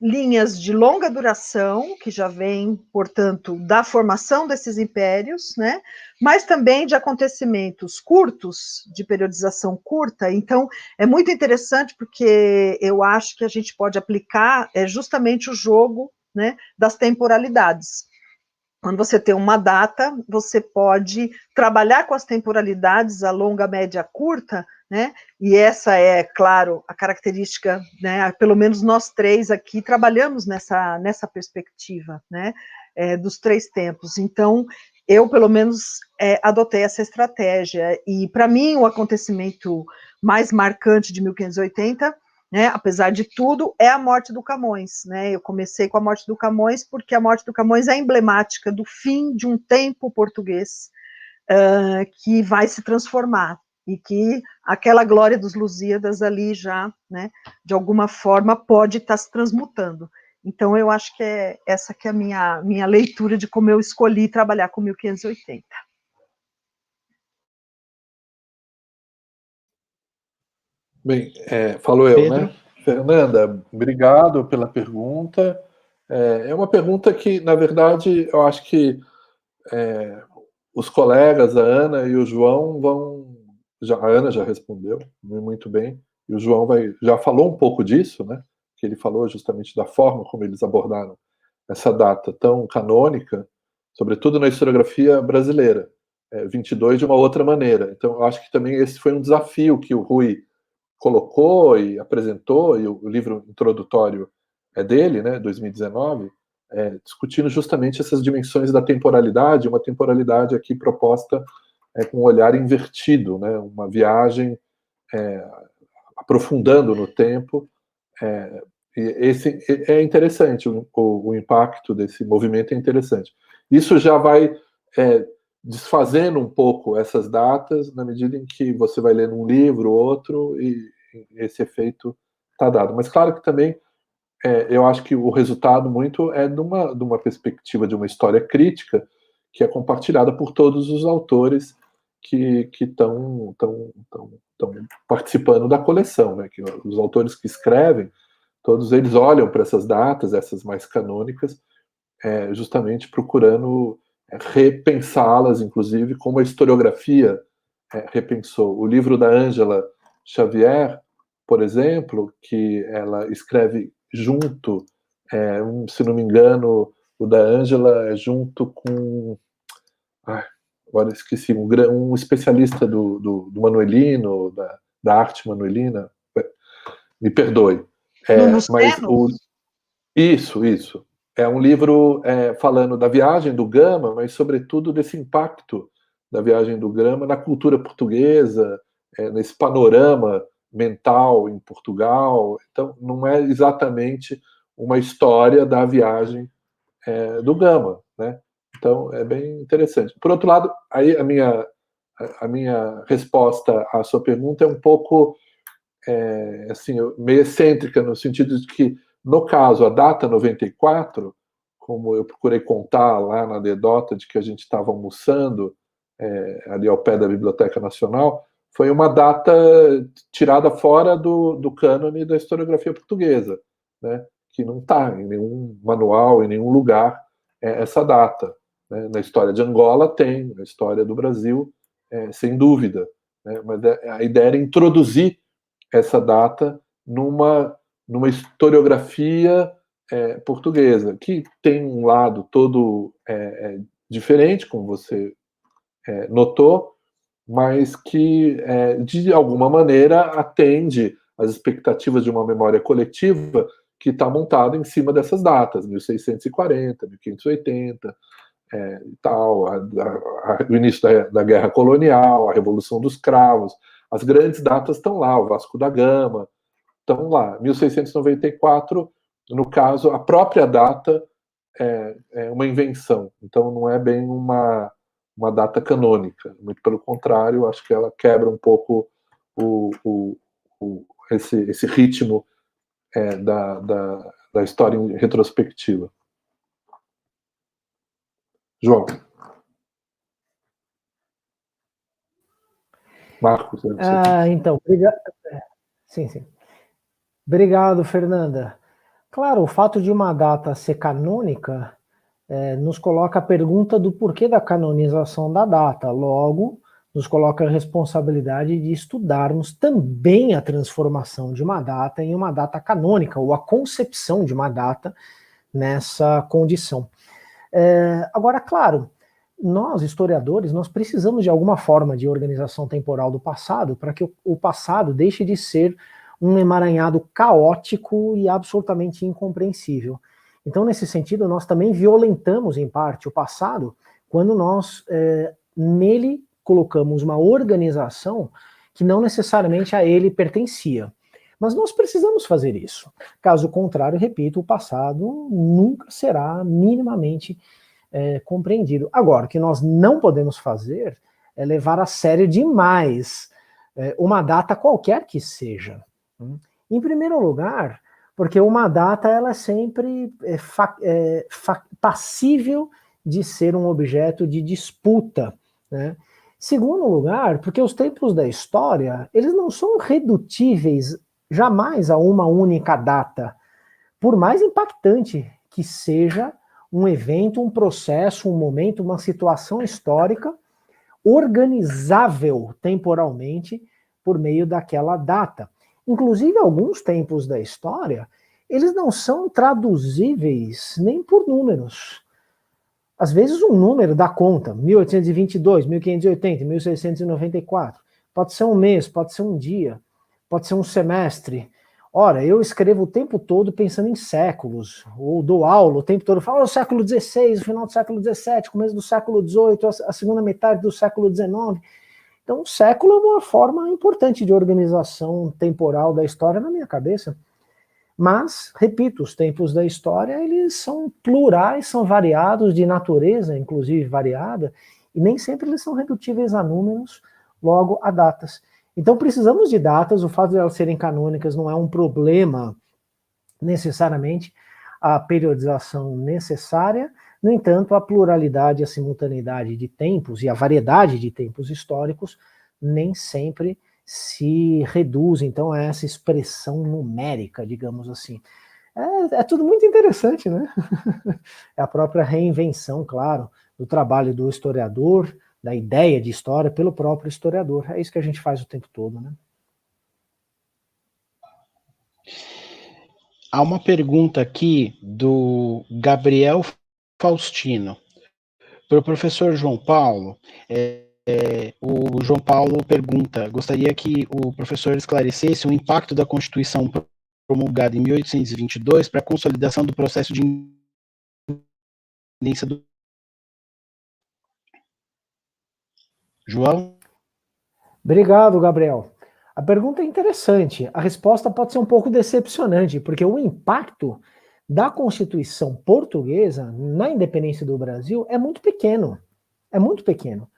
linhas de longa duração, que já vêm, portanto, da formação desses impérios, né, mas também de acontecimentos curtos, de periodização curta. Então, é muito interessante, porque eu acho que a gente pode aplicar justamente o jogo, né, das temporalidades. Quando você tem uma data, você pode trabalhar com as temporalidades a longa, média, curta, né? E essa é, claro, a característica, né? Pelo menos nós três aqui trabalhamos nessa perspectiva, né? Dos 3 tempos. Então, eu, pelo menos, adotei essa estratégia. E, para mim, o acontecimento mais marcante de 1580, né, apesar de tudo, é a morte do Camões, né? Eu comecei com a morte do Camões porque a morte do Camões é emblemática do fim de um tempo português que vai se transformar, e que aquela glória dos Lusíadas ali já, né, de alguma forma, pode estar se transmutando. Então, eu acho que essa que é a minha leitura de como eu escolhi trabalhar com 1580. Bem, falou eu, Pedro? né? Fernanda, obrigado pela pergunta. É uma pergunta que, na verdade, eu acho que os colegas, a Ana e o João, a Ana já respondeu muito bem, e o João já falou um pouco disso, né? Que ele falou justamente da forma como eles abordaram essa data tão canônica, sobretudo na historiografia brasileira, 22 de uma outra maneira. Então, eu acho que também esse foi um desafio que o Rui colocou e apresentou, e o livro introdutório é dele, né, 2019, discutindo justamente essas dimensões da temporalidade, uma temporalidade aqui proposta com um olhar invertido, né, uma viagem aprofundando no tempo. E esse é interessante, o impacto desse movimento é interessante. Isso já vai desfazendo um pouco essas datas na medida em que você vai lendo um livro, outro, e esse efeito está dado. Mas claro que também eu acho que o resultado muito é de uma perspectiva de uma história crítica que é compartilhada por todos os autores que estão participando da coleção, né? Que os autores que escrevem, todos eles olham para essas datas, essas mais canônicas, justamente procurando repensá-las, inclusive, como a historiografia repensou. O livro da Ângela Xavier, por exemplo, que ela escreve junto, se não me engano, o da Ângela é junto com... agora esqueci, um especialista do Manuelino, da arte manuelina, me perdoe. Mas isso. É um livro falando da viagem do Gama, mas sobretudo desse impacto da viagem do Gama na cultura portuguesa, nesse panorama mental em Portugal. Então, não é exatamente uma história da viagem do Gama, né? Então, é bem interessante. Por outro lado, aí a minha resposta à sua pergunta é um pouco assim, meio excêntrica, no sentido de que, no caso, a data 94, como eu procurei contar lá na anedota de que a gente estava almoçando ali ao pé da Biblioteca Nacional, foi uma data tirada fora do cânone da historiografia portuguesa, né? Que não está em nenhum manual, em nenhum lugar, essa data. Né? Na história de Angola tem, na história do Brasil, sem dúvida. Né? Mas a ideia era introduzir essa data numa historiografia portuguesa, que tem um lado todo diferente, como você notou, mas que, de alguma maneira, atende às expectativas de uma memória coletiva que está montada em cima dessas datas, 1640, 1580, e tal, o início da Guerra Colonial, a Revolução dos Cravos. As grandes datas estão lá, o Vasco da Gama, estão lá. 1694, no caso, a própria data é uma invenção, então não é bem uma data canônica, muito pelo contrário, acho que ela quebra um pouco esse ritmo da história em retrospectiva. João. Marcos. Então, sim. Obrigado, Fernanda. Claro, o fato de uma data ser canônica nos coloca a pergunta do porquê da canonização da data. Logo, nos coloca a responsabilidade de estudarmos também a transformação de uma data em uma data canônica, ou a concepção de uma data nessa condição. Agora, claro, nós, historiadores, nós precisamos de alguma forma de organização temporal do passado para que o passado deixe de ser um emaranhado caótico e absolutamente incompreensível. Então, nesse sentido, nós também violentamos, em parte, o passado quando nós nele colocamos uma organização que não necessariamente a ele pertencia. Mas nós precisamos fazer isso. Caso contrário, repito, o passado nunca será minimamente compreendido. Agora, o que nós não podemos fazer é levar a sério demais uma data qualquer que seja. Em primeiro lugar, porque uma data ela é sempre passível de ser um objeto de disputa, né? Segundo lugar, porque os tempos da história, eles não são redutíveis jamais a uma única data, por mais impactante que seja um evento, um processo, um momento, uma situação histórica organizável temporalmente por meio daquela data. Inclusive, alguns tempos da história, eles não são traduzíveis nem por números. Às vezes um número dá conta, 1822, 1580, 1694. Pode ser um mês, pode ser um dia, pode ser um semestre. Ora, eu escrevo o tempo todo pensando em séculos, ou dou aula o tempo todo, falo século XVI, o final do século XVII, começo do século XVIII, a segunda metade do século XIX. Então, o século é uma forma importante de organização temporal da história na minha cabeça. Mas, repito, os tempos da história, eles são plurais, são variados, de natureza, inclusive variada, e nem sempre eles são redutíveis a números, logo a datas. Então precisamos de datas, o fato de elas serem canônicas não é um problema necessariamente, a periodização necessária, no entanto, a pluralidade, a simultaneidade de tempos e a variedade de tempos históricos nem sempre se reduz, então, a essa expressão numérica, digamos assim. É tudo muito interessante, né? É a própria reinvenção, claro, do trabalho do historiador, da ideia de história pelo próprio historiador. É isso que a gente faz o tempo todo, né? Há uma pergunta aqui do Gabriel Faustino. Para o professor João Paulo, o João Paulo pergunta, gostaria que o professor esclarecesse o impacto da Constituição promulgada em 1822 para a consolidação do processo de independência do... João? Obrigado, Gabriel. A pergunta é interessante. A resposta pode ser um pouco decepcionante, porque o impacto da Constituição portuguesa na independência do Brasil é muito pequeno. É muito pequeno.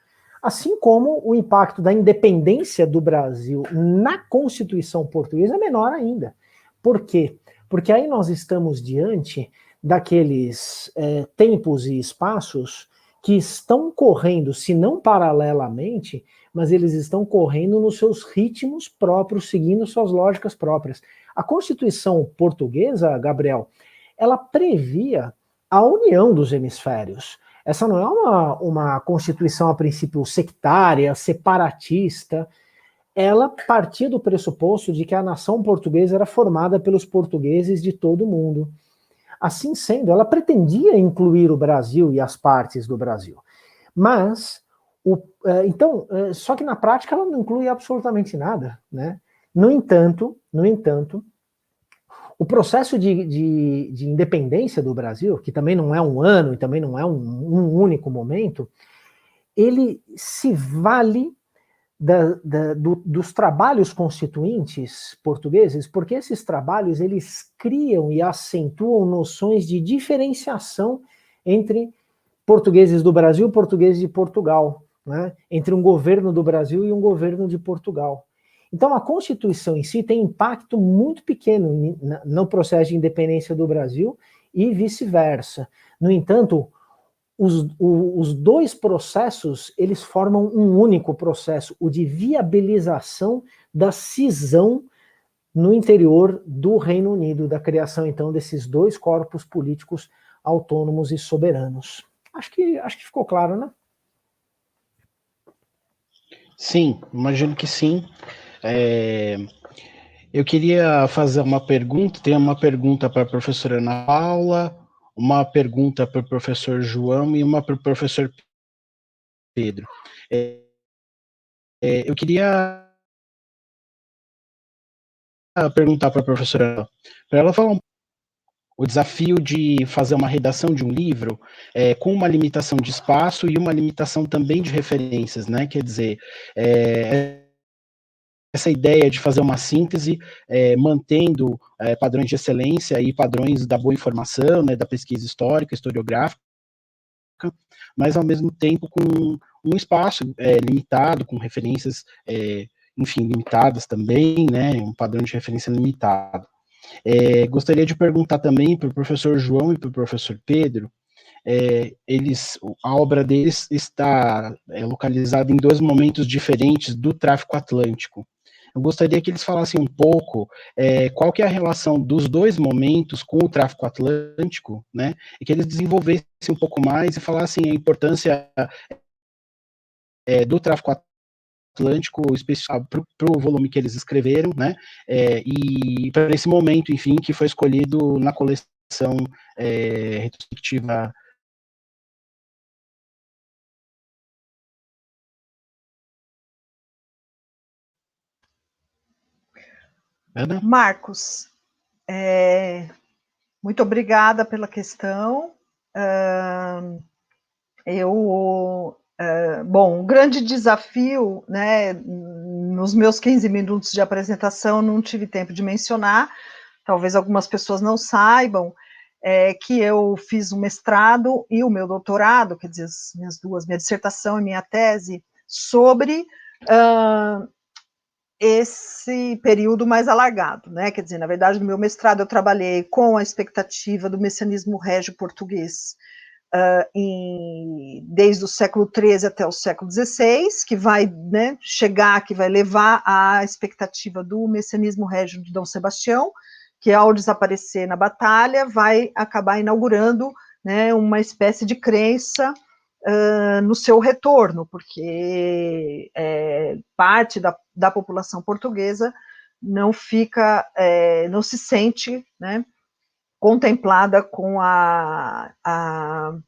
Assim como o impacto da independência do Brasil na Constituição portuguesa é menor ainda. Por quê? Porque aí nós estamos diante daqueles tempos e espaços que estão correndo, se não paralelamente, mas eles estão correndo nos seus ritmos próprios, seguindo suas lógicas próprias. A Constituição portuguesa, Gabriel, ela previa a união dos hemisférios. Essa não é uma Constituição a princípio sectária, separatista. Ela partia do pressuposto de que a nação portuguesa era formada pelos portugueses de todo o mundo. Assim sendo, ela pretendia incluir o Brasil e as partes do Brasil. Mas, só que na prática ela não inclui absolutamente nada, né? No entanto, o processo de independência do Brasil, que também não é um ano e também não é um único momento, ele se vale dos trabalhos constituintes portugueses, porque esses trabalhos eles criam e acentuam noções de diferenciação entre portugueses do Brasil e portugueses de Portugal, né? Entre um governo do Brasil e um governo de Portugal. Então a Constituição em si tem impacto muito pequeno no processo de independência do Brasil e vice-versa. No entanto, os dois processos, eles formam um único processo, o de viabilização da cisão no interior do Reino Unido, da criação, então, desses dois corpos políticos autônomos e soberanos. Acho que ficou claro, né? Sim, imagino que sim. Eu queria fazer uma pergunta, tem uma pergunta para a professora Ana Paula, uma pergunta para o professor João e uma para o professor Pedro. Eu queria perguntar para a professora, para ela falar o desafio de fazer uma redação de um livro com uma limitação de espaço e uma limitação também de referências, né? Quer dizer, essa ideia de fazer uma síntese, mantendo padrões de excelência e padrões da boa informação, né, da pesquisa histórica, historiográfica, mas ao mesmo tempo com um espaço limitado, com referências, enfim, limitadas também, né, um padrão de referência limitado. Gostaria de perguntar também para o professor João e para o professor Pedro, a obra deles está localizada em dois momentos diferentes do tráfico atlântico. Eu gostaria que eles falassem um pouco qual que é a relação dos dois momentos com o tráfico atlântico, né? E que eles desenvolvessem um pouco mais e falassem a importância do tráfico atlântico para o volume que eles escreveram, né? E para esse momento, enfim, que foi escolhido na coleção retrospectiva. Ana? Marcos, muito obrigada pela questão. Bom, um grande desafio, né, nos meus 15 minutos de apresentação, não tive tempo de mencionar, talvez algumas pessoas não saibam, que eu fiz um mestrado e o meu doutorado, quer dizer, minha dissertação e minha tese, sobre esse período mais alargado, né? Quer dizer, na verdade, no meu mestrado eu trabalhei com a expectativa do messianismo régio português desde o século XIII até o século XVI, que vai, né, que vai levar à expectativa do messianismo régio de Dom Sebastião, que ao desaparecer na batalha vai acabar inaugurando, né, uma espécie de crença no seu retorno, porque parte da população portuguesa não se sente, né, contemplada com a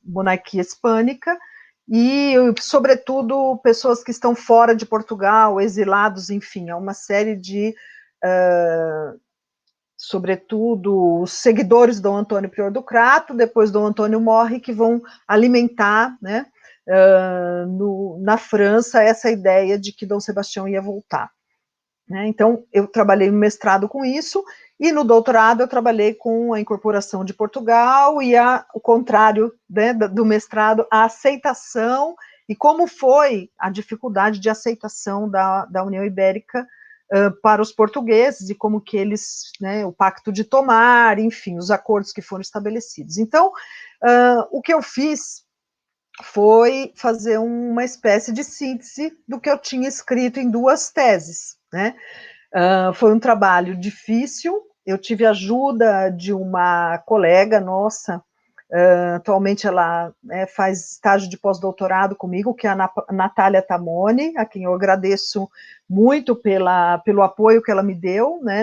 monarquia hispânica, e, sobretudo, pessoas que estão fora de Portugal, exilados, enfim, há uma série de, sobretudo, os seguidores do Dom Antônio Prior do Crato, depois Dom Antônio morre, que vão alimentar, né, na França, essa ideia de que Dom Sebastião ia voltar. Né? Então, eu trabalhei no mestrado com isso, e no doutorado eu trabalhei com a incorporação de Portugal e o contrário, né, do mestrado, a aceitação, e como foi a dificuldade de aceitação da União Ibérica para os portugueses, e como que eles, né, o Pacto de Tomar, enfim, os acordos que foram estabelecidos. Então, o que eu fiz foi fazer uma espécie de síntese do que eu tinha escrito em duas teses, né? Foi um trabalho difícil, eu tive ajuda de uma colega nossa, atualmente ela faz estágio de pós-doutorado comigo, que é a Natália Tamoni, a quem eu agradeço muito pelo apoio que ela me deu, né,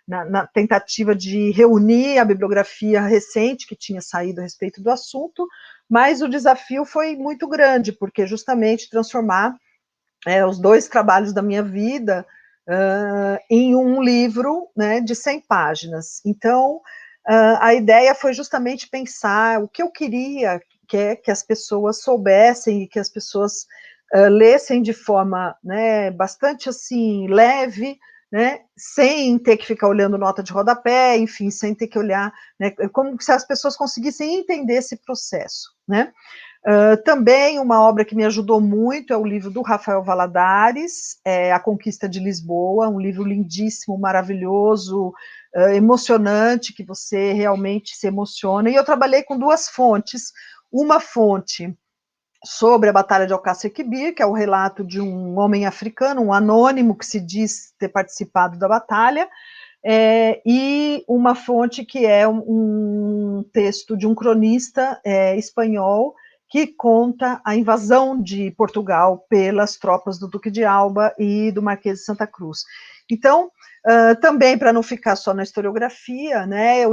na tentativa de reunir a bibliografia recente que tinha saído a respeito do assunto, mas o desafio foi muito grande, porque justamente transformar os dois trabalhos da minha vida em um livro, né, de 100 páginas. Então, a ideia foi justamente pensar o que eu queria que as pessoas soubessem e que as pessoas lessem de forma, né, bastante assim, leve, né, sem ter que ficar olhando nota de rodapé, enfim, sem ter que olhar, né, como se as pessoas conseguissem entender esse processo, né. Também uma obra que me ajudou muito é o livro do Rafael Valadares, A Conquista de Lisboa, um livro lindíssimo, maravilhoso, emocionante, que você realmente se emociona. E eu trabalhei com duas fontes, uma fonte sobre a Batalha de Alcácer Quibir, que é o relato de um homem africano, um anônimo que se diz ter participado da batalha, e uma fonte que é um texto de um cronista espanhol, que conta a invasão de Portugal pelas tropas do Duque de Alba e do Marquês de Santa Cruz. Então, também para não ficar só na historiografia, né, eu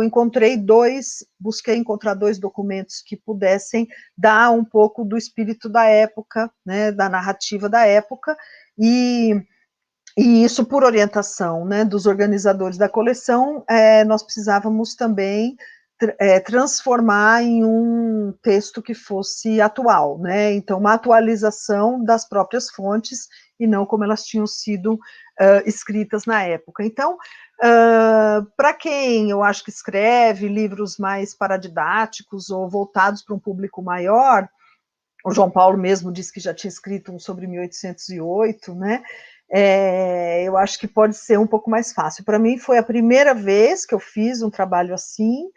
busquei encontrar dois documentos que pudessem dar um pouco do espírito da época, né, da narrativa da época, e isso por orientação, né, dos organizadores da coleção, nós precisávamos também transformar em um texto que fosse atual, né, então uma atualização das próprias fontes e não como elas tinham sido escritas na época. Então, para quem eu acho que escreve livros mais paradidáticos ou voltados para um público maior, o João Paulo mesmo disse que já tinha escrito um sobre 1808, né, eu acho que pode ser um pouco mais fácil. Para mim foi a primeira vez que eu fiz um trabalho assim,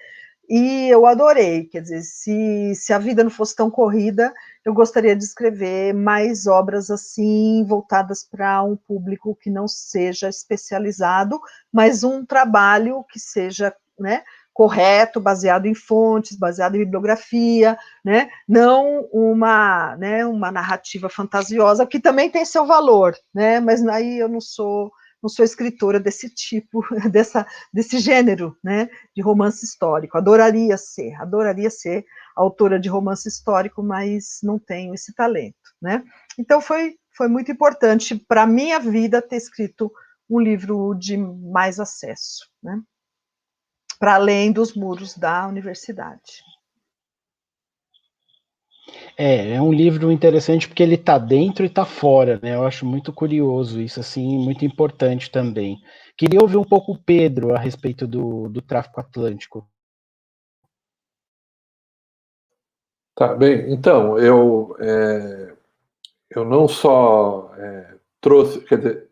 e eu adorei. Quer dizer, se a vida não fosse tão corrida, eu gostaria de escrever mais obras assim, voltadas para um público que não seja especializado, mas um trabalho que seja, né, correto, baseado em fontes, baseado em bibliografia, né, não uma narrativa fantasiosa, que também tem seu valor, né, mas aí eu não sou escritora desse tipo, desse gênero, né, de romance histórico. Adoraria ser autora de romance histórico, mas não tenho esse talento, né? Então foi muito importante para a minha vida ter escrito um livro de mais acesso, né? Para além dos muros da universidade. É um livro interessante porque ele está dentro e está fora, né? Eu acho muito curioso isso, assim, muito importante também. Queria ouvir um pouco o Pedro a respeito do tráfico atlântico. Tá bem, então, eu não só trouxe, quer dizer,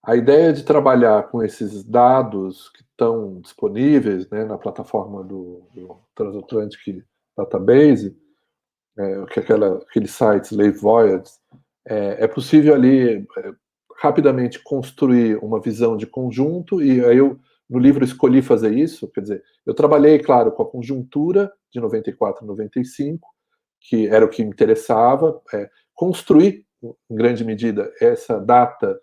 a ideia de trabalhar com esses dados que estão disponíveis, né, na plataforma do Transatlantic Database, que é aquele site Slave Voyage, é possível ali rapidamente construir uma visão de conjunto, e aí eu, no livro, escolhi fazer isso. Quer dizer, eu trabalhei, claro, com a conjuntura de 94 e 95, que era o que me interessava, construir, em grande medida, essa data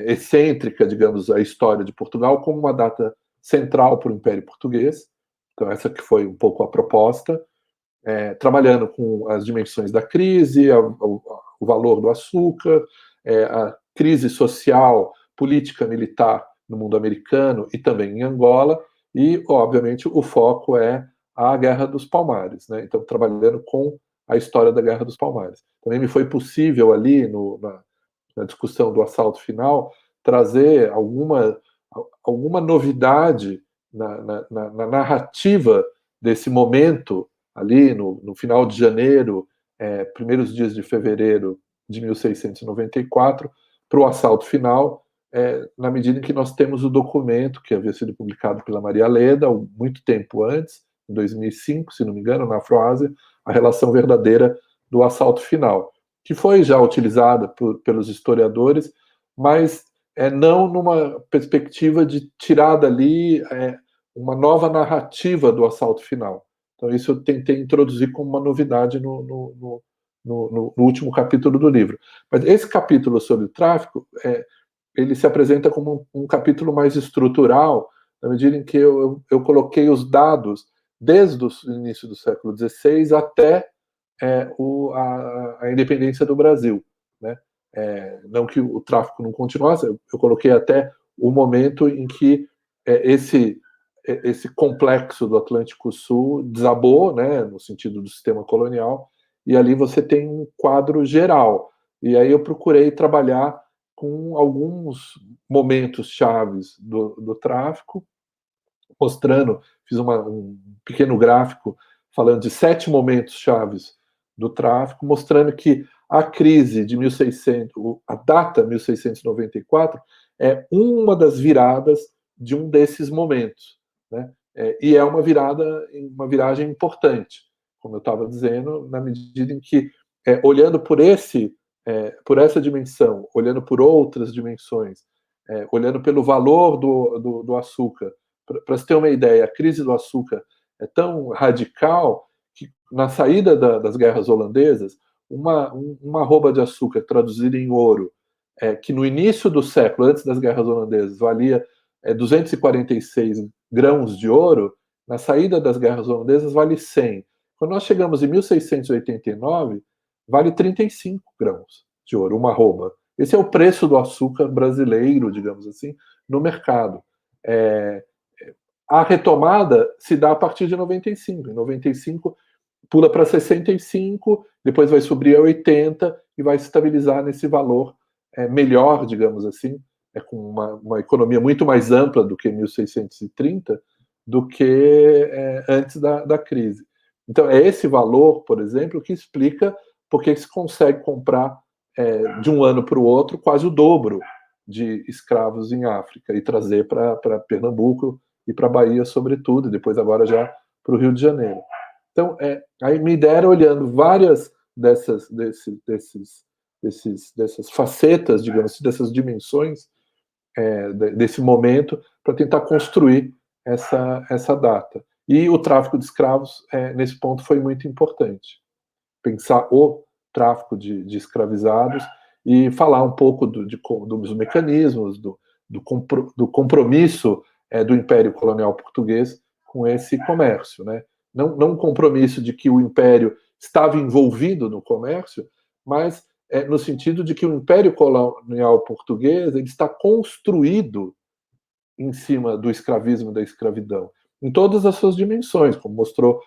excêntrica, digamos, a história de Portugal, como uma data central para o Império Português. Então, essa que foi um pouco a proposta, trabalhando com as dimensões da crise, o valor do açúcar, a crise social, política, militar no mundo americano e também em Angola, e, obviamente, o foco é a Guerra dos Palmares, né? Então, trabalhando com a história da Guerra dos Palmares. Também me foi possível ali, na discussão do assalto final, trazer alguma novidade na narrativa desse momento ali no final de janeiro, primeiros dias de fevereiro de 1694, para o assalto final, na medida em que nós temos o documento que havia sido publicado pela Maria Leda muito tempo antes, em 2005, se não me engano, na Afroásia, a relação verdadeira do assalto final, que foi já utilizada pelos historiadores, mas não numa perspectiva de tirar dali uma nova narrativa do assalto final. Então, isso eu tentei introduzir como uma novidade no último capítulo do livro. Mas esse capítulo sobre o tráfico, ele se apresenta como um capítulo mais estrutural, na medida em que eu coloquei os dados desde o início do século XVI até a independência do Brasil, né? Não que o tráfico não continuasse, eu coloquei até o momento em que esse complexo do Atlântico Sul desabou, né, no sentido do sistema colonial, e ali você tem um quadro geral. E aí eu procurei trabalhar com alguns momentos chaves do tráfico, mostrando, fiz um pequeno gráfico falando de 7 momentos chaves do tráfico, mostrando que a crise de 1600, a data 1694, é uma das viradas de um desses momentos, né? E é uma viragem importante, como eu estava dizendo, na medida em que, olhando por essa dimensão, olhando por outras dimensões, olhando pelo valor do açúcar, para se ter uma ideia, a crise do açúcar é tão radical que, na saída das guerras holandesas, uma arroba de açúcar traduzida em ouro, que no início do século, antes das guerras holandesas, valia 246 grãos de ouro, na saída das guerras holandesas vale 100. Quando nós chegamos em 1689, vale 35 grãos de ouro, uma arroba. Esse é o preço do açúcar brasileiro, digamos assim, no mercado. A retomada se dá a partir de 95. Em 95, pula para 65, depois vai subir a 80 e vai se estabilizar nesse valor melhor, digamos assim, com uma economia muito mais ampla do que 1630, do que antes da crise. Então, é esse valor, por exemplo, que explica por que se consegue comprar de um ano para o outro, quase o dobro de escravos em África, e trazer para Pernambuco e para Bahia, sobretudo, e depois agora já para o Rio de Janeiro. Então, aí me deram olhando várias dessas facetas, digamos assim, dessas dimensões desse momento, para tentar construir essa data. E o tráfico de escravos, nesse ponto, foi muito importante. Pensar o tráfico de escravizados e falar um pouco dos mecanismos, do compromisso do Império Colonial Português com esse comércio, né? Não um compromisso de que o Império estava envolvido no comércio, mas no sentido de que o Império Colonial Português ele está construído em cima do escravismo e da escravidão, em todas as suas dimensões, como mostrou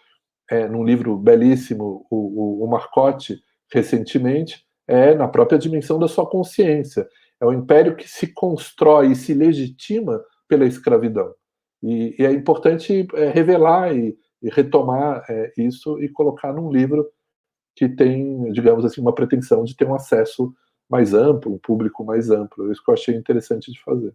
num livro belíssimo o Marcotte, recentemente, na própria dimensão da sua consciência. É um império que se constrói e se legitima pela escravidão. E é importante revelar e retomar isso e colocar num livro que tem, digamos assim, uma pretensão de ter um acesso mais amplo, um público mais amplo. Isso que eu achei interessante de fazer.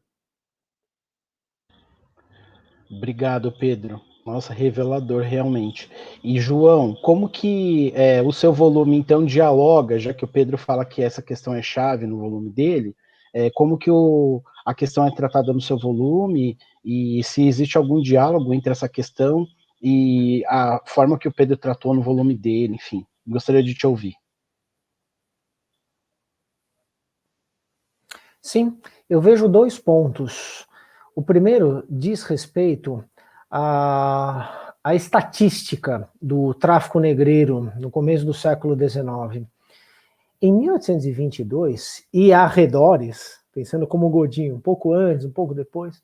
Obrigado, Pedro. Nossa, revelador, realmente. E, João, como que o seu volume, então, dialoga, já que o Pedro fala que essa questão é chave no volume dele, como que a questão é tratada no seu volume, e se existe algum diálogo entre essa questão e a forma que o Pedro tratou no volume dele, enfim. Gostaria de te ouvir. Sim, eu vejo 2 pontos. O primeiro diz respeito à estatística do tráfico negreiro no começo do século XIX. Em 1822, e arredores, pensando como Godinho, um pouco antes, um pouco depois,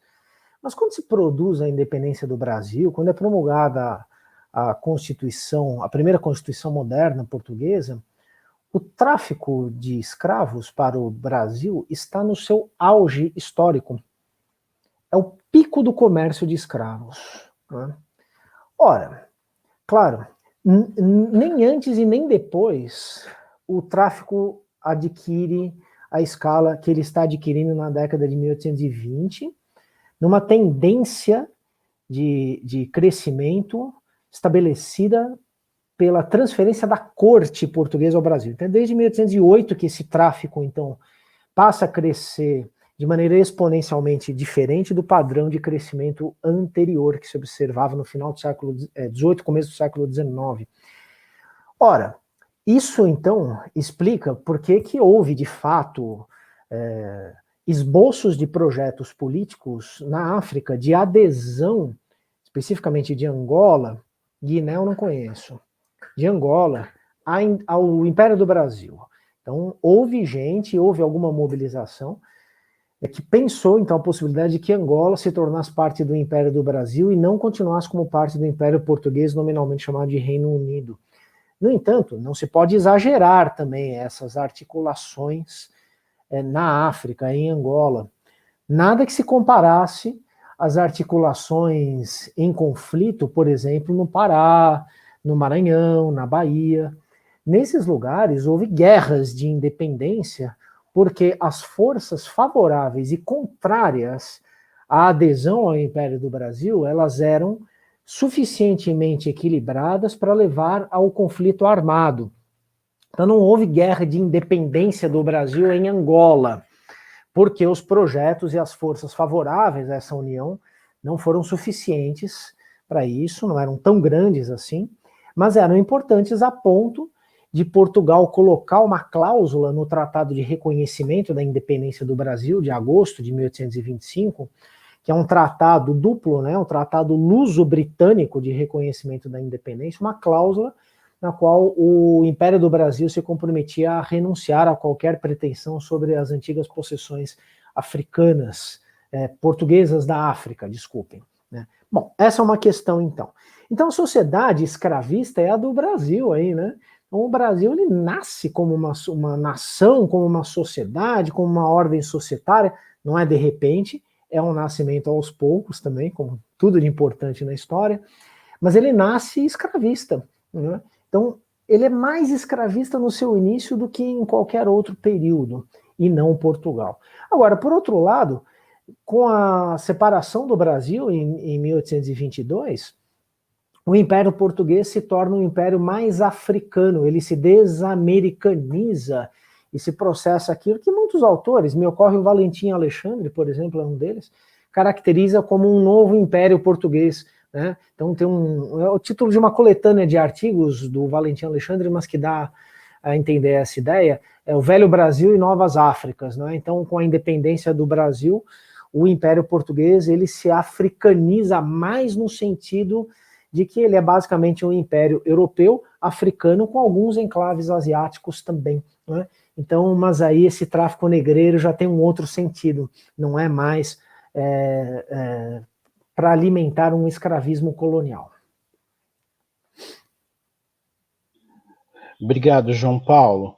mas quando se produz a independência do Brasil, quando é promulgada a Constituição, a primeira Constituição moderna portuguesa, o tráfico de escravos para o Brasil está no seu auge histórico. É o pico do comércio de escravos. Né? Ora, claro, nem antes e nem depois o tráfico adquire a escala que ele está adquirindo na década de 1820, numa tendência de crescimento estabelecida pela transferência da corte portuguesa ao Brasil. Então, desde 1808 que esse tráfico, então, passa a crescer de maneira exponencialmente diferente do padrão de crescimento anterior que se observava no final do século XVIII, começo do século XIX. Ora, isso, então, explica por que houve, de fato, esboços de projetos políticos na África de adesão, especificamente de Angola, Guiné eu não conheço, de Angola ao Império do Brasil. Então, houve alguma mobilização que pensou, então, a possibilidade de que Angola se tornasse parte do Império do Brasil e não continuasse como parte do Império Português, nominalmente chamado de Reino Unido. No entanto, não se pode exagerar também essas articulações na África, em Angola. Nada que se comparasse às articulações em conflito, por exemplo, no Pará, no Maranhão, na Bahia. Nesses lugares houve guerras de independência porque as forças favoráveis e contrárias à adesão ao Império do Brasil, elas eram suficientemente equilibradas para levar ao conflito armado. Então não houve guerra de independência do Brasil em Angola, porque os projetos e as forças favoráveis a essa união não foram suficientes para isso, não eram tão grandes assim, mas eram importantes a ponto de Portugal colocar uma cláusula no Tratado de Reconhecimento da Independência do Brasil, de agosto de 1825, que é um tratado duplo, né, um tratado luso-britânico de reconhecimento da independência, uma cláusula na qual o Império do Brasil se comprometia a renunciar a qualquer pretensão sobre as antigas possessões africanas, portuguesas da África, desculpem. Né? Bom, essa é uma questão então. Então a sociedade escravista é a do Brasil aí, né? Então, o Brasil ele nasce como uma nação, como uma sociedade, como uma ordem societária, não é de repente, é um nascimento aos poucos também, como tudo de importante na história, mas ele nasce escravista. Né? Então, ele é mais escravista no seu início do que em qualquer outro período, e não Portugal. Agora, por outro lado, com a separação do Brasil em 1822, o Império Português se torna um império mais africano, ele se desamericaniza e se processa aquilo que muitos autores, me ocorre o Valentim Alexandre, por exemplo, é um deles, caracteriza como um novo império português, né? Então tem é o título de uma coletânea de artigos do Valentim Alexandre, mas que dá a entender essa ideia, é o Velho Brasil e Novas Áfricas, né? Então, com a independência do Brasil, o Império Português ele se africaniza mais no sentido de que ele é basicamente um império europeu, africano, com alguns enclaves asiáticos também, né? Então, mas aí esse tráfico negreiro já tem um outro sentido, não é mais para alimentar um escravismo colonial. Obrigado, João Paulo.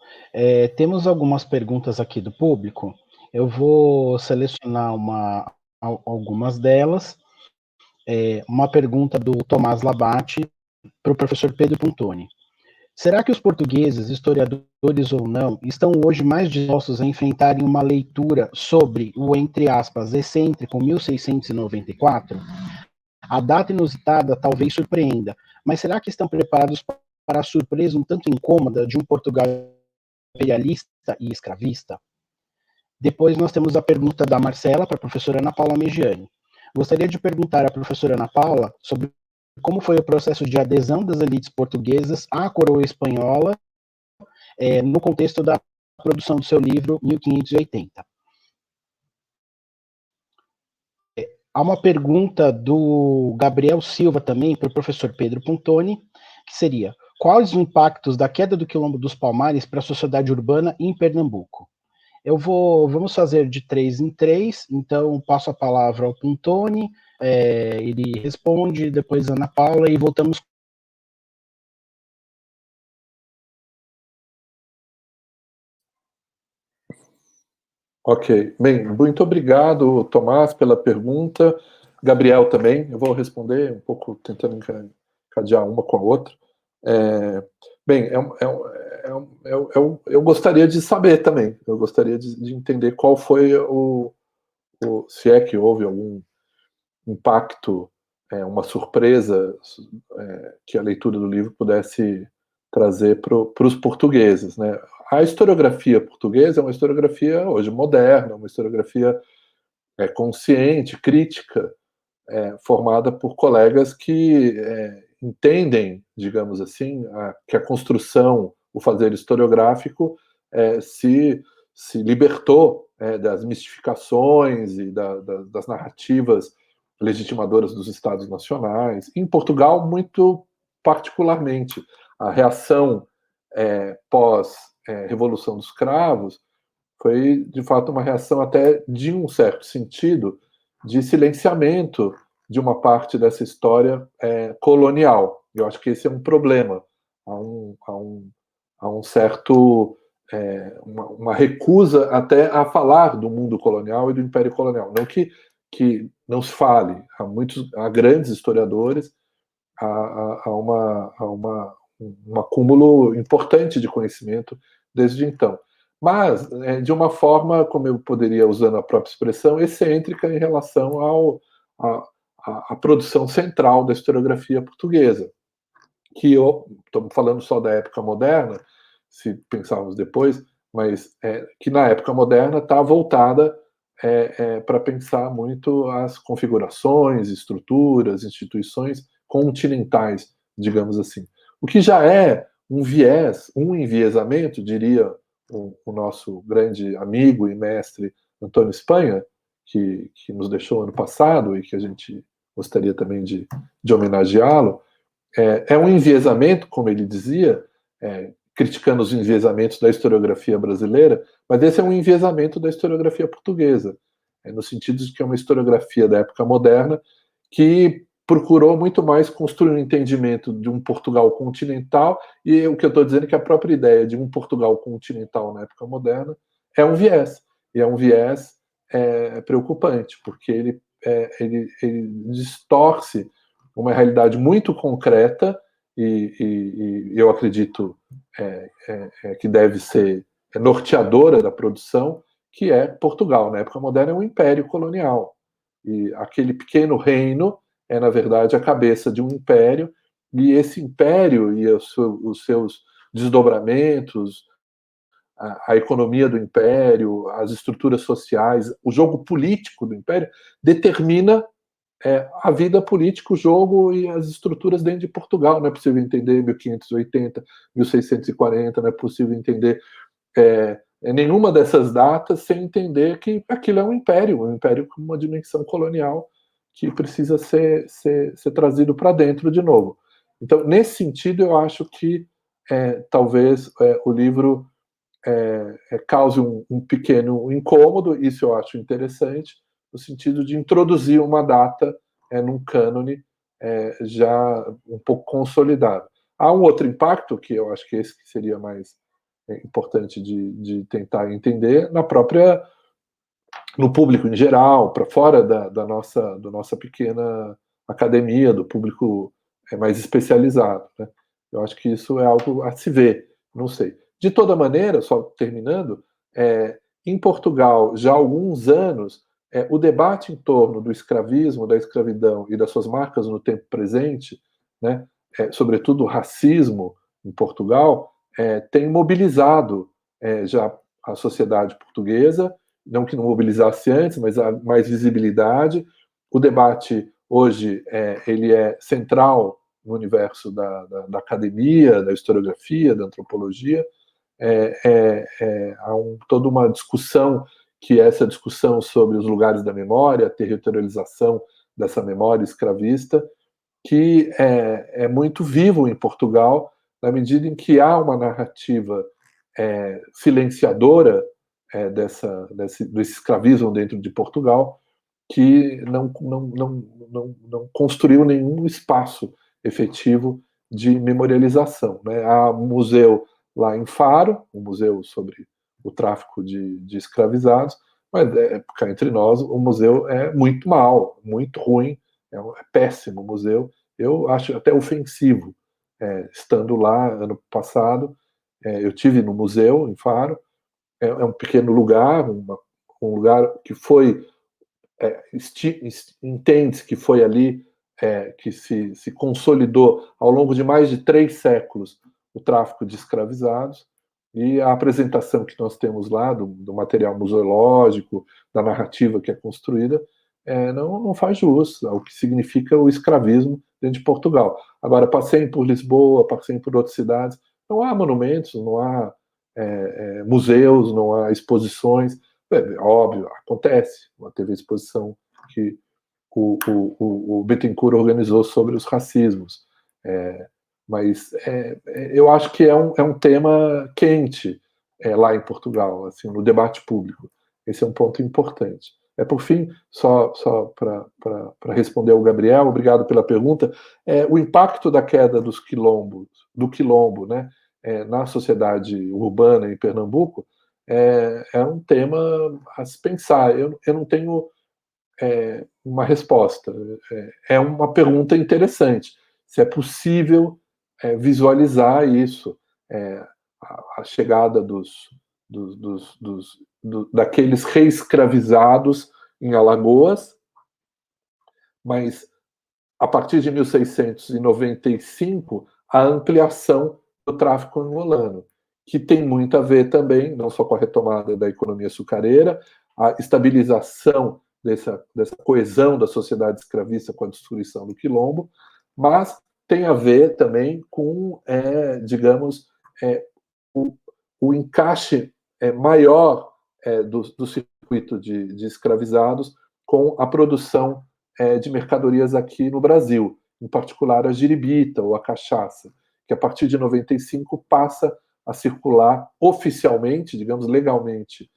Temos algumas perguntas aqui do público. Eu vou selecionar algumas delas. Uma pergunta do Tomás Labate para o professor Pedro Puntoni. Será que os portugueses, historiadores ou não, estão hoje mais dispostos a enfrentarem uma leitura sobre o, entre aspas, excêntrico 1694? A data inusitada talvez surpreenda, mas será que estão preparados para a surpresa um tanto incômoda de um Portugal imperialista e escravista? Depois nós temos a pergunta da Marcela para a professora Ana Paula Megiani. Gostaria de perguntar à professora Ana Paula sobre como foi o processo de adesão das elites portuguesas à coroa espanhola no contexto da produção do seu livro 1580. Há uma pergunta do Gabriel Silva também para o professor Pedro Puntoni, que seria: quais os impactos da queda do Quilombo dos Palmares para a sociedade urbana em Pernambuco? Vamos fazer de 3 em 3, então passo a palavra ao Puntoni, ele responde, depois a Ana Paula e voltamos. Ok. Bem, muito obrigado, Tomás, pela pergunta. Gabriel também, eu vou responder um pouco tentando encadear uma com a outra. Bem, eu gostaria de saber também, eu gostaria de entender qual foi se é que houve algum impacto, uma surpresa que a leitura do livro pudesse trazer para os portugueses, né? A historiografia portuguesa é uma historiografia hoje moderna, uma historiografia consciente, crítica, formada por colegas que entendem, digamos assim, que a construção, o fazer historiográfico se libertou das mistificações e das narrativas legitimadoras dos Estados nacionais. Em Portugal, muito particularmente, a reação pós-Revolução dos Cravos foi, de fato, uma reação até, de um certo sentido, de silenciamento de uma parte dessa história colonial. Eu acho que esse é um problema. Há um certo... uma recusa até a falar do mundo colonial e do império colonial. Não que não se fale. Há grandes historiadores, há um acúmulo importante de conhecimento desde então. Mas, de uma forma, como eu poderia, usando a própria expressão, excêntrica em relação à produção central da historiografia portuguesa, que estamos falando só da época moderna, se pensarmos depois, mas que na época moderna está voltada para pensar muito as configurações, estruturas, instituições continentais, digamos assim. O que já é um viés, um enviesamento, diria o nosso grande amigo e mestre Antônio Espanha, que nos deixou ano passado e que a gente gostaria também de homenageá-lo. É um enviesamento, como ele dizia, criticando os enviesamentos da historiografia brasileira, mas esse é um enviesamento da historiografia portuguesa, no sentido de que é uma historiografia da época moderna que procurou muito mais construir um entendimento de um Portugal continental, e o que eu estou dizendo é que a própria ideia de um Portugal continental na época moderna é um viés, e é um viés preocupante, porque ele distorce uma realidade muito concreta e eu acredito que deve ser norteadora da produção, que é Portugal. Na época moderna é um império colonial. E aquele pequeno reino é, na verdade, a cabeça de um império, e esse império e os seus desdobramentos, a economia do império, as estruturas sociais, o jogo político do império, determina a vida política, o jogo e as estruturas dentro de Portugal. Não é possível entender 1580, 1640, não é possível entender nenhuma dessas datas sem entender que aquilo é um império com uma dimensão colonial que precisa ser trazido para dentro de novo. Então, nesse sentido, eu acho que talvez o livro cause um pequeno incômodo, isso eu acho interessante, no sentido de introduzir uma data num cânone já um pouco consolidado. Há um outro impacto, que eu acho que esse que seria mais importante de tentar entender, no público em geral, para fora da nossa pequena academia, do público mais especializado, né? Eu acho que isso é algo a se ver, não sei. De toda maneira, só terminando, em Portugal, já há alguns anos, o debate em torno do escravismo, da escravidão e das suas marcas no tempo presente, né, sobretudo o racismo em Portugal, tem mobilizado já a sociedade portuguesa, não que não mobilizasse antes, mas há mais visibilidade. O debate hoje ele é central no universo da academia, da historiografia, da antropologia. Há toda uma discussão, que é essa discussão sobre os lugares da memória, a territorialização dessa memória escravista, que é muito vivo em Portugal, na medida em que há uma narrativa silenciadora desse escravismo dentro de Portugal, que não construiu nenhum espaço efetivo de memorialização, né? Há um museu lá em Faro, um museu sobre o tráfico de escravizados, mas, cá entre nós, o museu é muito mau, muito ruim, é péssimo o museu. Eu acho até ofensivo. Estando lá ano passado, eu tive no museu em Faro, um pequeno lugar, um lugar que foi entende-se que foi ali que se consolidou ao longo de mais de 3 séculos o tráfico de escravizados, e a apresentação que nós temos lá do material museológico, da narrativa que é construída, não faz jus ao que significa o escravismo dentro de Portugal. Agora, passei por Lisboa, passei por outras cidades, não há monumentos, não há museus, não há exposições. Óbvio, acontece. Teve a exposição que o Bittencourt organizou sobre os racismos. Mas eu acho que é um tema quente lá em Portugal, assim, no debate público. Esse é um ponto importante. Por fim, só para responder ao Gabriel, obrigado pela pergunta, o impacto da queda do quilombo, né, na sociedade urbana em Pernambuco é um tema a se pensar. Eu não tenho uma resposta. É uma pergunta interessante. Se é possível visualizar isso, a chegada daqueles reescravizados em Alagoas, mas a partir de 1695, a ampliação do tráfico angolano, que tem muito a ver também, não só com a retomada da economia açucareira, a estabilização dessa coesão da sociedade escravista com a destruição do quilombo, mas tem a ver também com, digamos, o encaixe maior do circuito de escravizados com a produção de mercadorias aqui no Brasil, em particular a giribita ou a cachaça, que a partir de 95 passa a circular oficialmente, digamos legalmente,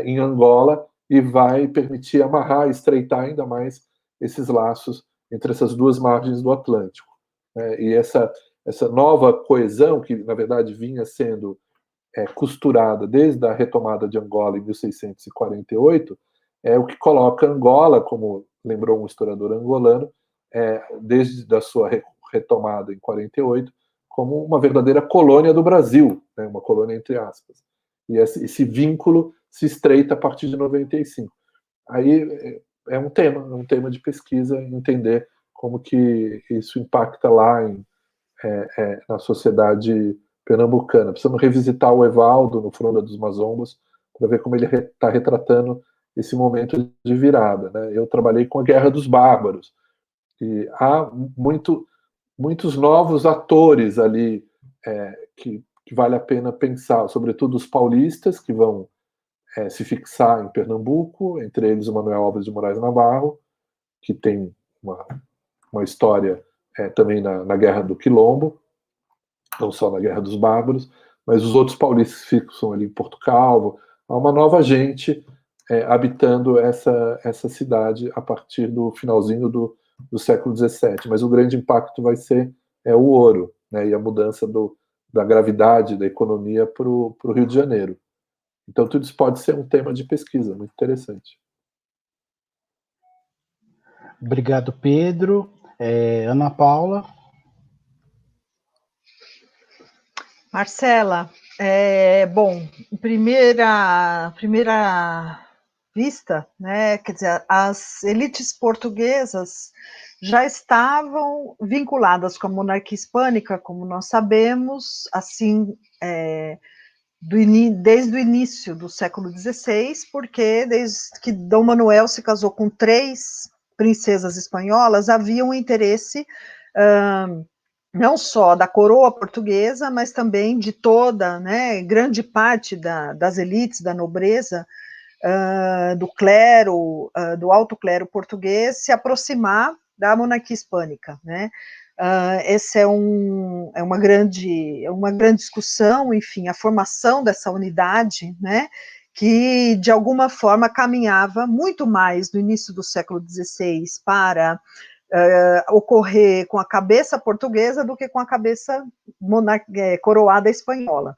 em Angola, e vai permitir amarrar, estreitar ainda mais esses laços entre essas duas margens do Atlântico. E essa nova coesão, que na verdade vinha sendo costurada desde a retomada de Angola em 1648, é o que coloca Angola, como lembrou um historiador angolano, desde a sua retomada em 48, como uma verdadeira colônia do Brasil, né, uma colônia entre aspas. E esse vínculo se estreita a partir de 95. Aí é um tema de pesquisa, entender como que isso impacta lá na sociedade pernambucana. Precisamos revisitar o Evaldo no Fronda dos Mazombos para ver como ele está retratando esse momento de virada, né? Eu trabalhei com a Guerra dos Bárbaros, e há muitos novos atores ali que vale a pena pensar, sobretudo os paulistas, que vão se fixar em Pernambuco, entre eles o Manuel Álvares de Moraes Navarro, que tem uma história também na Guerra do Quilombo, não só na Guerra dos Bárbaros, mas os outros paulistas fixam ali em Porto Calvo. Há uma nova gente habitando essa cidade a partir do finalzinho do século XVII, mas o grande impacto vai ser o ouro, né, e a mudança da gravidade da economia para o Rio de Janeiro. Então, tudo isso pode ser um tema de pesquisa muito interessante. Obrigado, Pedro. Ana Paula. Marcela, bom, primeira vista, né, quer dizer, as elites portuguesas já estavam vinculadas com a monarquia hispânica, como nós sabemos, assim, desde o início do século XVI, porque desde que Dom Manuel se casou com 3 princesas espanholas, havia um interesse não só da coroa portuguesa, mas também de toda, né, grande parte das elites, da nobreza, do clero, do alto clero português, se aproximar da monarquia hispânica, né? Essa é uma grande discussão, enfim, a formação dessa unidade, né, que de alguma forma caminhava muito mais no início do século XVI para ocorrer com a cabeça portuguesa do que com a cabeça coroada espanhola,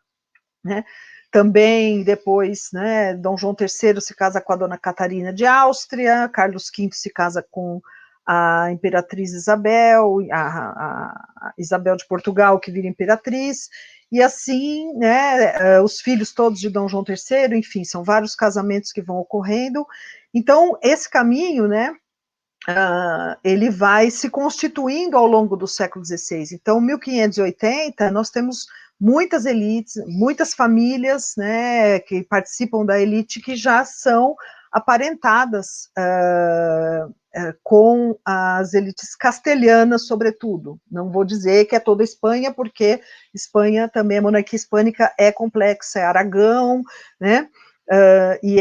né? Também depois, né, Dom João III se casa com a Dona Catarina de Áustria, Carlos V se casa com a Imperatriz Isabel, a Isabel de Portugal, que vira imperatriz, e assim, né, os filhos todos de Dom João III, enfim, são vários casamentos que vão ocorrendo. Então, esse caminho, né, ele vai se constituindo ao longo do século XVI. Então, 1580, nós temos muitas elites, muitas famílias, né, que participam da elite que já são aparentadas com as elites castelhanas, sobretudo. Não vou dizer que é toda a Espanha, porque Espanha também, a monarquia hispânica é complexa, é Aragão, né, e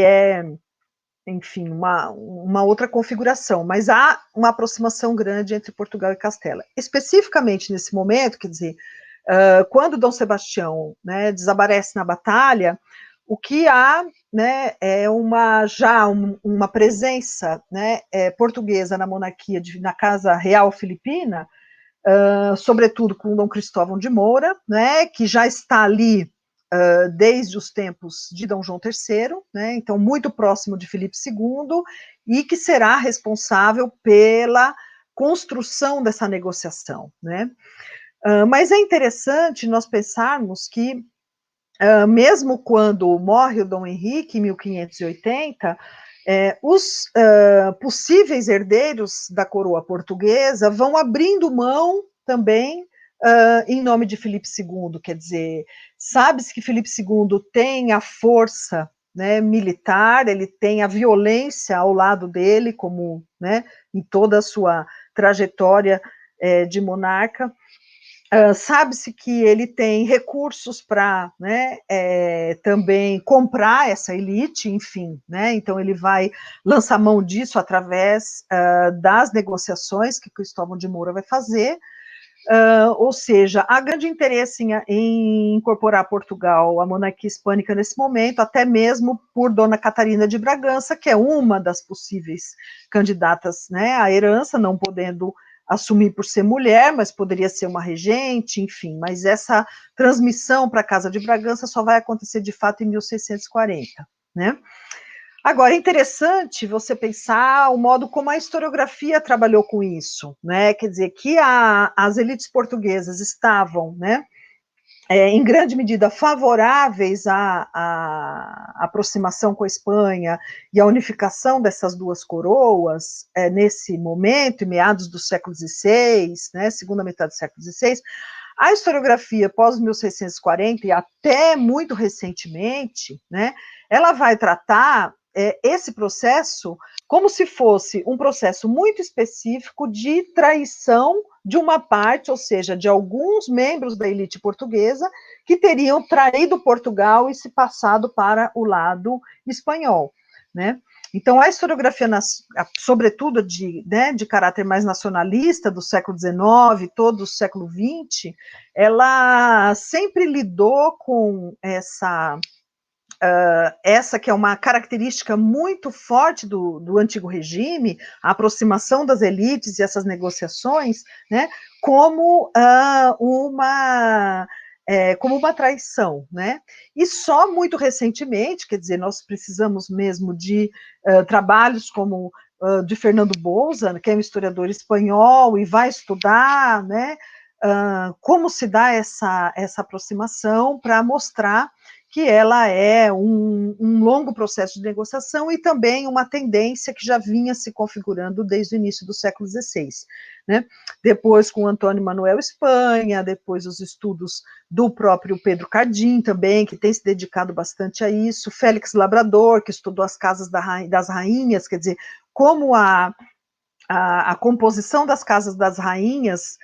enfim, uma outra configuração, mas há uma aproximação grande entre Portugal e Castela. Especificamente nesse momento, quer dizer, quando Dom Sebastião, né, desaparece na batalha, o que há, né, é uma presença, né, portuguesa na monarquia, na Casa Real Filipina, sobretudo com Dom Cristóvão de Moura, né, que já está ali desde os tempos de Dom João III, né, então muito próximo de Filipe II, e que será responsável pela construção dessa negociação, né. Mas é interessante nós pensarmos que, mesmo quando morre o Dom Henrique, em 1580, os possíveis herdeiros da coroa portuguesa vão abrindo mão também em nome de Filipe II, quer dizer, sabe-se que Filipe II tem a força, né, militar, ele tem a violência ao lado dele, como, né, em toda a sua trajetória de monarca. Sabe-se que ele tem recursos para, né, também comprar essa elite, enfim, né, então ele vai lançar mão disso através das negociações que Cristóvão de Moura vai fazer, ou seja, há grande interesse em incorporar Portugal à monarquia hispânica nesse momento, até mesmo por Dona Catarina de Bragança, que é uma das possíveis candidatas, né, à herança, não podendo assumir por ser mulher, mas poderia ser uma regente, enfim, mas essa transmissão para a Casa de Bragança só vai acontecer de fato em 1640, né? Agora, é interessante você pensar o modo como a historiografia trabalhou com isso, né? Quer dizer, que as elites portuguesas estavam, né, em grande medida favoráveis à aproximação com a Espanha e à unificação dessas duas coroas, nesse momento, em meados do século XVI, né, segunda metade do século XVI. A historiografia pós-1640 e até muito recentemente, né, ela vai tratar esse processo como se fosse um processo muito específico de traição de uma parte, ou seja, de alguns membros da elite portuguesa que teriam traído Portugal e se passado para o lado espanhol, né? Então, a historiografia, sobretudo de caráter mais nacionalista, do século XIX, todo o século XX, ela sempre lidou com essa que é uma característica muito forte do antigo regime, a aproximação das elites e essas negociações, né, como uma traição, né? E só muito recentemente, quer dizer, nós precisamos mesmo de trabalhos como de Fernando Bouza, que é um historiador espanhol e vai estudar, né, como se dá essa aproximação para mostrar que ela é um longo processo de negociação e também uma tendência que já vinha se configurando desde o início do século XVI. Né? Depois com Antônio Manuel Espanha, depois os estudos do próprio Pedro Cardim também, que tem se dedicado bastante a isso, Félix Labrador, que estudou as casas das rainhas, quer dizer, como a composição das casas das rainhas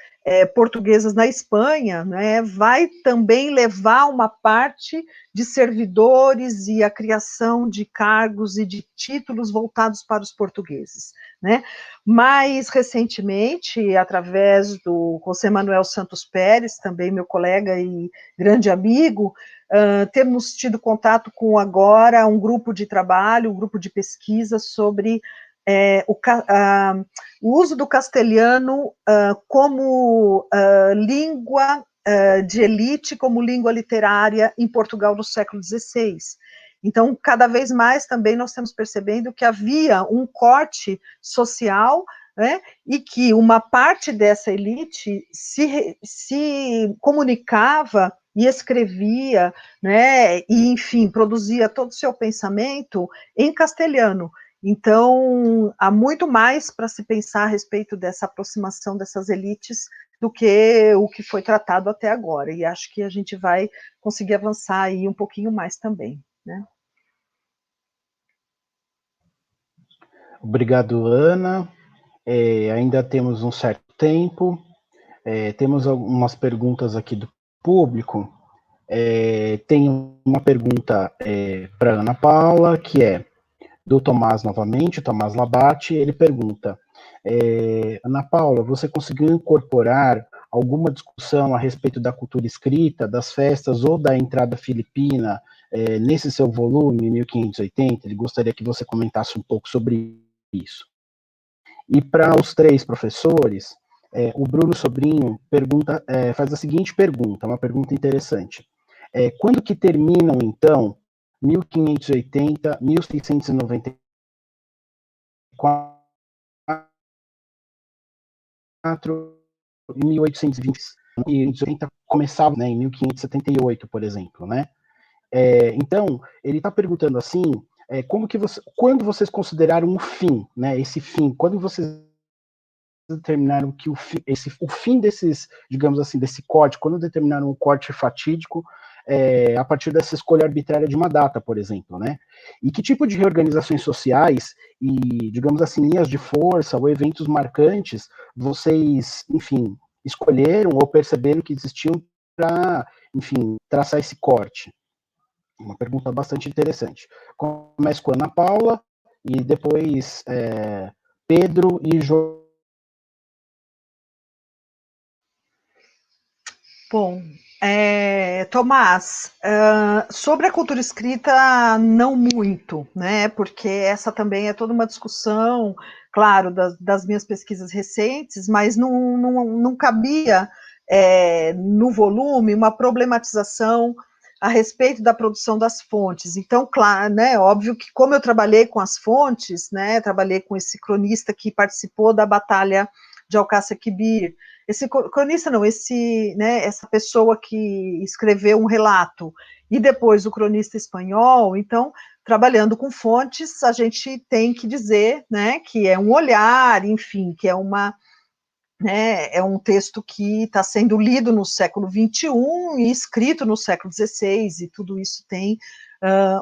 portuguesas na Espanha, né, vai também levar uma parte de servidores e a criação de cargos e de títulos voltados para os portugueses, né? Mais recentemente, através do José Manuel Santos Pérez, também meu colega e grande amigo, temos tido contato com agora um grupo de trabalho, um grupo de pesquisa sobre o uso do castelhano como língua de elite, como língua literária em Portugal do século XVI. Então, cada vez mais também nós estamos percebendo que havia um corte social, né, e que uma parte dessa elite se comunicava e escrevia, né, e, enfim, produzia todo o seu pensamento em castelhano. Então, há muito mais para se pensar a respeito dessa aproximação dessas elites do que o que foi tratado até agora, e acho que a gente vai conseguir avançar aí um pouquinho mais também, né? Obrigado, Ana. Ainda temos um certo tempo, temos algumas perguntas aqui do público. Tem uma pergunta para Ana Paula, que é do Tomás novamente, o Tomás Labate. Ele pergunta: Ana Paula, você conseguiu incorporar alguma discussão a respeito da cultura escrita, das festas ou da entrada filipina nesse seu volume, 1580? Ele gostaria que você comentasse um pouco sobre isso. E para os três professores, o Bruno Sobrinho faz a seguinte pergunta, uma pergunta interessante. Quando que terminam, então, 1580, 1694 e 1820? 1880 começava, né, em 1578, por exemplo, né? Então, ele está perguntando assim, quando vocês consideraram um fim, né? Esse fim, quando vocês determinaram que o fim desses, digamos assim, desse corte, quando determinaram um corte fatídico, a partir dessa escolha arbitrária de uma data, por exemplo, né? E que tipo de reorganizações sociais e, digamos assim, linhas de força ou eventos marcantes vocês, enfim, escolheram ou perceberam que existiam para, enfim, traçar esse corte? Uma pergunta bastante interessante. Começo com a Ana Paula e depois Pedro e João. Bom, Tomás, sobre a cultura escrita, não muito, né? Porque essa também é toda uma discussão, claro, das minhas pesquisas recentes, mas não cabia no volume uma problematização a respeito da produção das fontes. Então, claro, né, óbvio que como eu trabalhei com as fontes, né, trabalhei com esse cronista que participou da Batalha de Alcácer Quibir, esse cronista não, né, essa pessoa que escreveu um relato, e depois o cronista espanhol, então, trabalhando com fontes, a gente tem que dizer, né, que é um olhar, enfim, que é uma, né, é um texto que está sendo lido no século XXI e escrito no século XVI, e tudo isso tem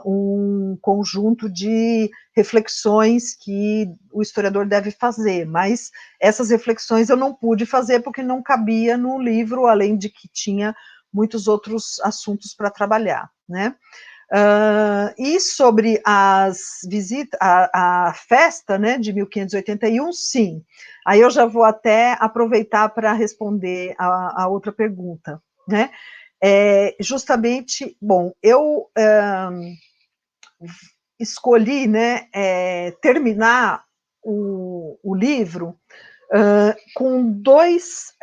um conjunto de reflexões que o historiador deve fazer, mas essas reflexões eu não pude fazer porque não cabia no livro, além de que tinha muitos outros assuntos para trabalhar, né? E sobre as visitas, a festa, né, de 1581, sim. Aí eu já vou até aproveitar para responder a outra pergunta, né? Justamente, bom, eu escolhi, né, terminar o livro com dois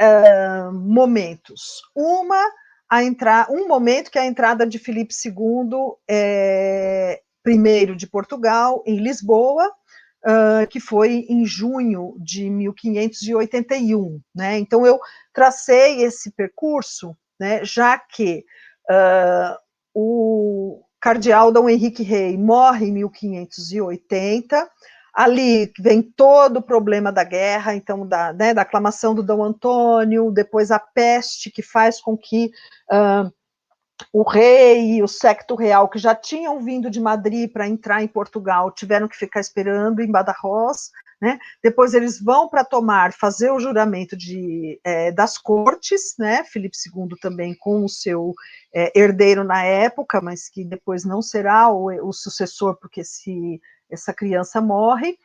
momentos. Um momento que é a entrada de Filipe II, primeiro de Portugal, em Lisboa, que foi em junho de 1581. Né? Então, eu tracei esse percurso, né, já que o cardeal Dom Henrique Rei morre em 1580, ali vem todo o problema da guerra, então, da aclamação do Dom Antônio, depois a peste, que faz com que o rei e o séquito real, que já tinham vindo de Madrid para entrar em Portugal, tiveram que ficar esperando em Badajoz, né? Depois eles vão para Tomar, fazer o juramento das cortes, né? Filipe II também com o seu herdeiro na época, mas que depois não será o sucessor, porque essa criança morre.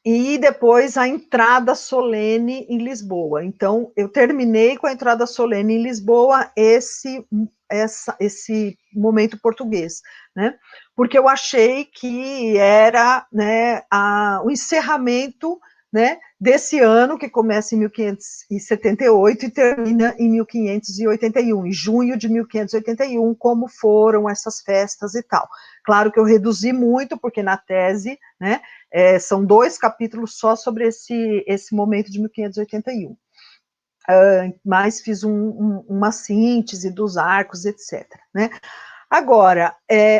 E depois a entrada solene em Lisboa. Então, eu terminei com a entrada solene em Lisboa, esse momento português, né? Porque eu achei que era, né, o encerramento, né, desse ano, que começa em 1578 e termina em 1581, em junho de 1581, como foram essas festas e tal. Claro que eu reduzi muito, porque na tese, né, são 2 capítulos só sobre esse momento de 1581. Mas fiz uma síntese dos arcos, etc. Né? Agora,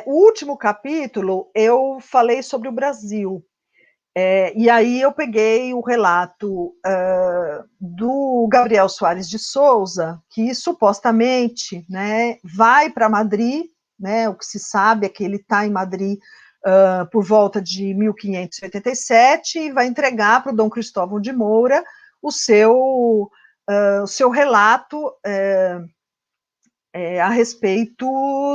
o último capítulo, eu falei sobre o Brasil. E aí eu peguei o relato do Gabriel Soares de Souza, que supostamente, né, vai para Madrid, né, o que se sabe é que ele está em Madrid por volta de 1587 e vai entregar para o Dom Cristóvão de Moura o seu relato a respeito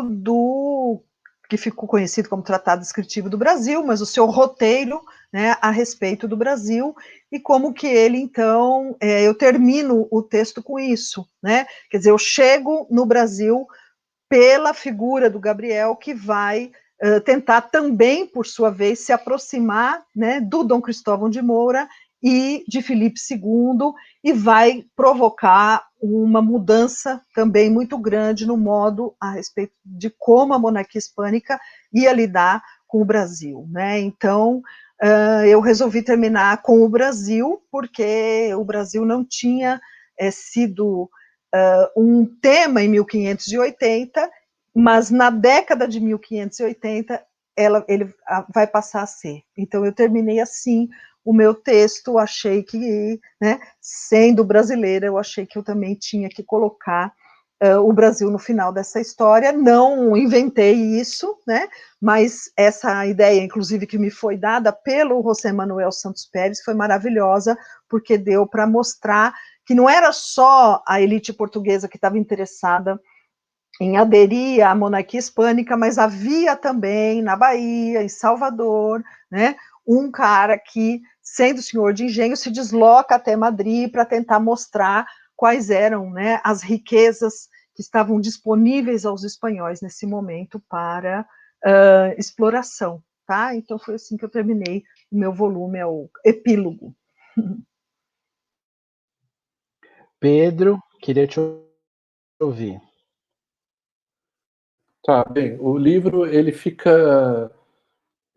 do que ficou conhecido como Tratado Descritivo do Brasil, mas o seu roteiro, né, a respeito do Brasil, e como que ele, então, eu termino o texto com isso, né, quer dizer, eu chego no Brasil pela figura do Gabriel, que vai tentar também, por sua vez, se aproximar, né, do Dom Cristóvão de Moura e de Filipe II, e vai provocar uma mudança também muito grande no modo a respeito de como a monarquia hispânica ia lidar com o Brasil, né? Então, eu resolvi terminar com o Brasil, porque o Brasil não tinha sido um tema em 1580, mas na década de 1580 ele vai passar a ser. Então eu terminei assim o meu texto, achei que, né, sendo brasileira, eu achei que eu também tinha que colocar o Brasil no final dessa história. Não inventei isso, né, mas essa ideia, inclusive, que me foi dada pelo José Manuel Santos Pérez, foi maravilhosa, porque deu para mostrar que não era só a elite portuguesa que estava interessada em aderir à monarquia hispânica, mas havia também na Bahia, em Salvador, né, um cara que, sendo senhor de engenho, se desloca até Madrid para tentar mostrar quais eram, né, as riquezas que estavam disponíveis aos espanhóis nesse momento para exploração. Tá? Então foi assim que eu terminei o meu volume, é o epílogo. Pedro, queria te ouvir. Tá, bem, o livro ele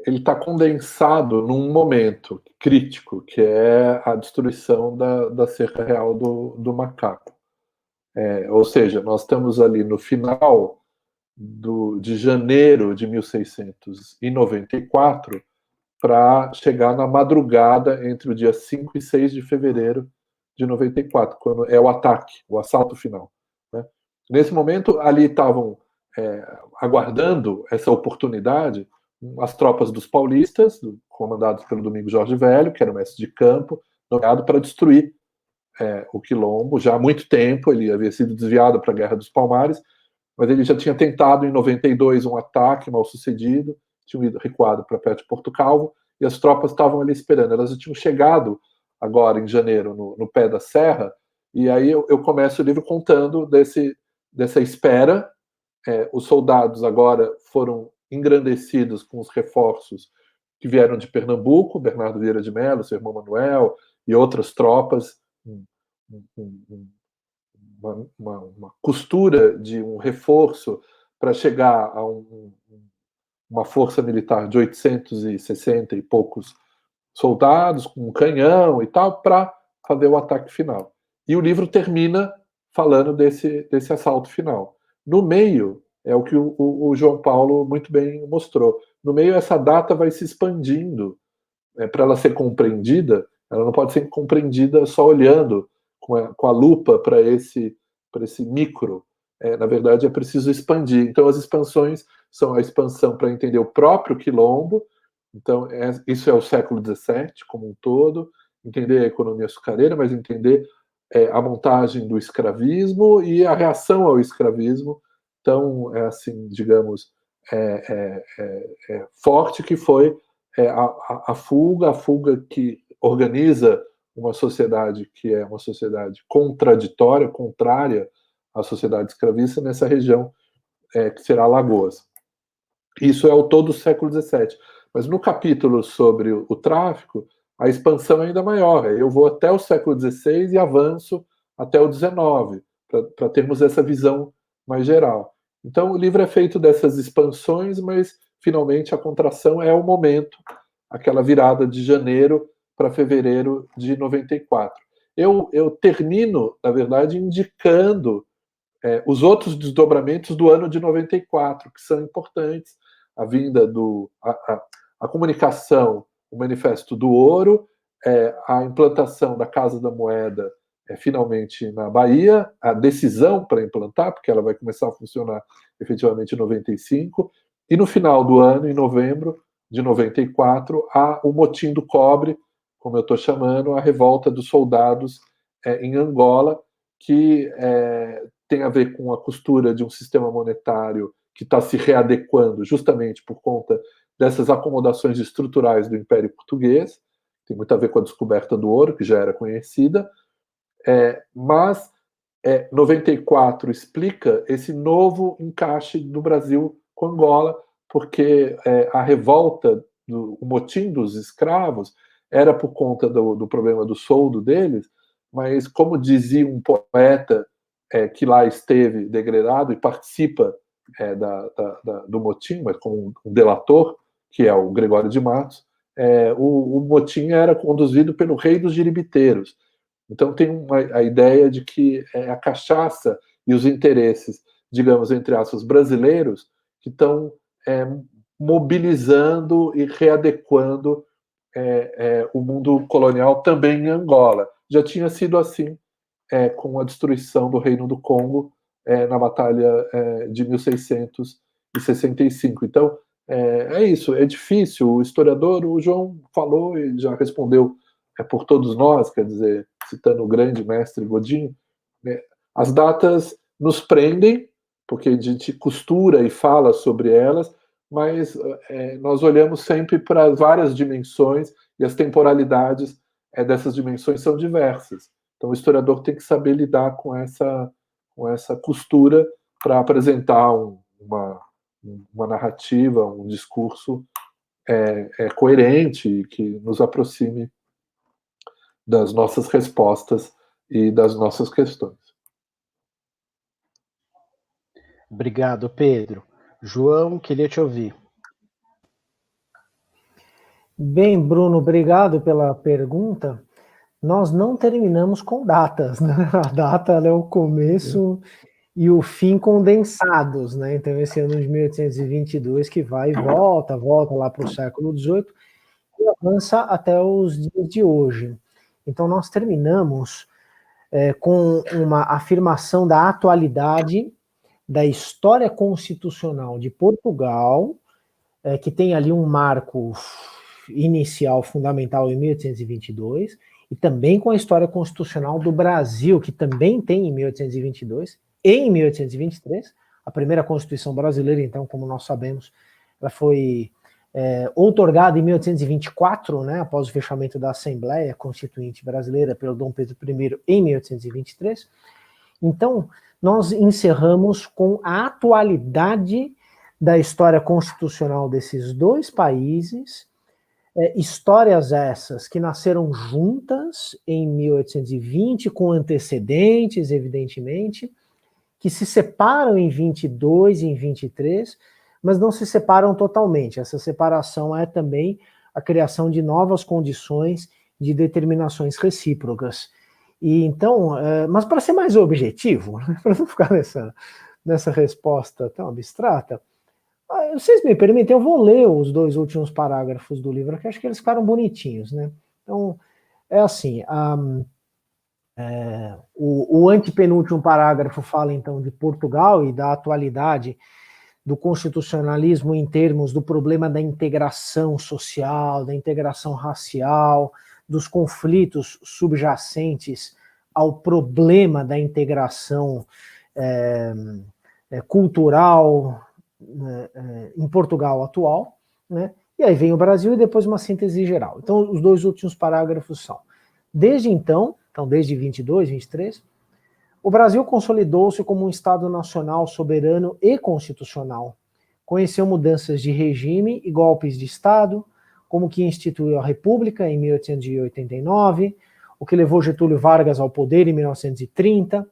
está condensado num momento crítico, que é a destruição da cerca real do macaco. Ou seja, nós estamos ali no final de janeiro de 1694 para chegar na madrugada entre o dia 5 e 6 de fevereiro de 94, quando é o ataque, o assalto final. Né? Nesse momento, ali estavam aguardando essa oportunidade as tropas dos paulistas, comandados pelo Domingos Jorge Velho, que era o mestre de campo, nomeado para destruir o Quilombo. Já há muito tempo, ele havia sido desviado para a Guerra dos Palmares, mas ele já tinha tentado em 92 um ataque mal sucedido, tinham ido recuado para perto de Porto Calvo, e as tropas estavam ali esperando. Elas já tinham chegado agora em janeiro no pé da serra, e aí eu começo o livro contando dessa espera. Os soldados agora foram engrandecidos com os reforços que vieram de Pernambuco, Bernardo Vieira de Mello, seu irmão Manuel, e outras tropas, uma costura de um reforço para chegar a uma força militar de 860 e poucos soldados, com um canhão e tal, para fazer o ataque final. E o livro termina falando desse assalto final. No meio, é o que o João Paulo muito bem mostrou, no meio essa data vai se expandindo. Para ela ser compreendida, ela não pode ser compreendida só olhando com a lupa para esse micro. Na verdade, é preciso expandir. Então, as expansões são a expansão para entender o próprio quilombo. Então, isso é o século XVII como um todo, entender a economia açucareira, mas entender a montagem do escravismo e a reação ao escravismo tão, assim, digamos, forte que foi a fuga que organiza uma sociedade que é uma sociedade contraditória, contrária à sociedade escravista nessa região que será Alagoas. Isso é o todo do século XVII. Mas no capítulo sobre o tráfico, a expansão é ainda maior. Eu vou até o século XVI e avanço até o XIX, para termos essa visão mais geral. Então, o livro é feito dessas expansões, mas, finalmente, a contração é o momento, aquela virada de janeiro para fevereiro de 94. Eu termino, na verdade, indicando os outros desdobramentos do ano de 94, que são importantes, a vinda a comunicação, o Manifesto do Ouro, a implantação da Casa da Moeda finalmente na Bahia, a decisão para implantar, porque ela vai começar a funcionar efetivamente em 95, e no final do ano, em novembro de 94, há o Motim do Cobre, como eu estou chamando, a revolta dos soldados em Angola, que tem a ver com a costura de um sistema monetário que está se readequando justamente por conta dessas acomodações estruturais do Império Português, tem muito a ver com a descoberta do ouro, que já era conhecida, mas 94 explica esse novo encaixe do Brasil com Angola, porque a revolta, o motim dos escravos era por conta do problema do soldo deles, mas como dizia um poeta que lá esteve degradado e participa do motim, mas como um delator, que é o Gregório de Matos, o motim era conduzido pelo rei dos giribiteiros. Então tem a ideia de que a cachaça e os interesses, digamos, entre aspas, brasileiros, que estão mobilizando e readequando o mundo colonial também em Angola. Já tinha sido assim com a destruição do Reino do Congo na Batalha de 1665. Então, isso, é difícil. O historiador, o João falou e já respondeu por todos nós, quer dizer, citando o grande mestre Godinho, as datas nos prendem, porque a gente costura e fala sobre elas, mas nós olhamos sempre para várias dimensões e as temporalidades dessas dimensões são diversas. Então, o historiador tem que saber lidar com essa costura para apresentar uma narrativa, um discurso coerente que nos aproxime das nossas respostas e das nossas questões. Obrigado, Pedro. João, queria te ouvir. Bem, Bruno, obrigado pela pergunta. Nós não terminamos com datas, né? A data é o começo e o fim condensados, né? Então, esse ano de 1822 que vai e volta lá para o século XVIII e avança até os dias de hoje. Então, nós terminamos com uma afirmação da atualidade da história constitucional de Portugal, que tem ali um marco inicial, fundamental, em 1822, e também com a história constitucional do Brasil, que também tem em 1822, e em 1823, a primeira Constituição brasileira, então, como nós sabemos, ela foi outorgada em 1824, né, após o fechamento da Assembleia Constituinte Brasileira pelo Dom Pedro I em 1823. Então, nós encerramos com a atualidade da história constitucional desses dois países, histórias essas que nasceram juntas em 1820, com antecedentes, evidentemente, que se separam em 22 e em 23, mas não se separam totalmente. Essa separação é também a criação de novas condições de determinações recíprocas. E então, mas para ser mais objetivo, para não ficar nessa resposta tão abstrata, vocês me permitem, eu vou ler os 2 últimos parágrafos do livro, que acho que eles ficaram bonitinhos, né? Então, é assim, o antepenúltimo parágrafo fala, então, de Portugal e da atualidade do constitucionalismo em termos do problema da integração social, da integração racial, dos conflitos subjacentes ao problema da integração cultural, em Portugal atual, né? E aí vem o Brasil e depois uma síntese geral. Então, os 2 últimos parágrafos são: desde então, desde 22, 23, o Brasil consolidou-se como um Estado nacional soberano e constitucional. Conheceu mudanças de regime e golpes de Estado, como que instituiu a República em 1889, o que levou Getúlio Vargas ao poder em 1930,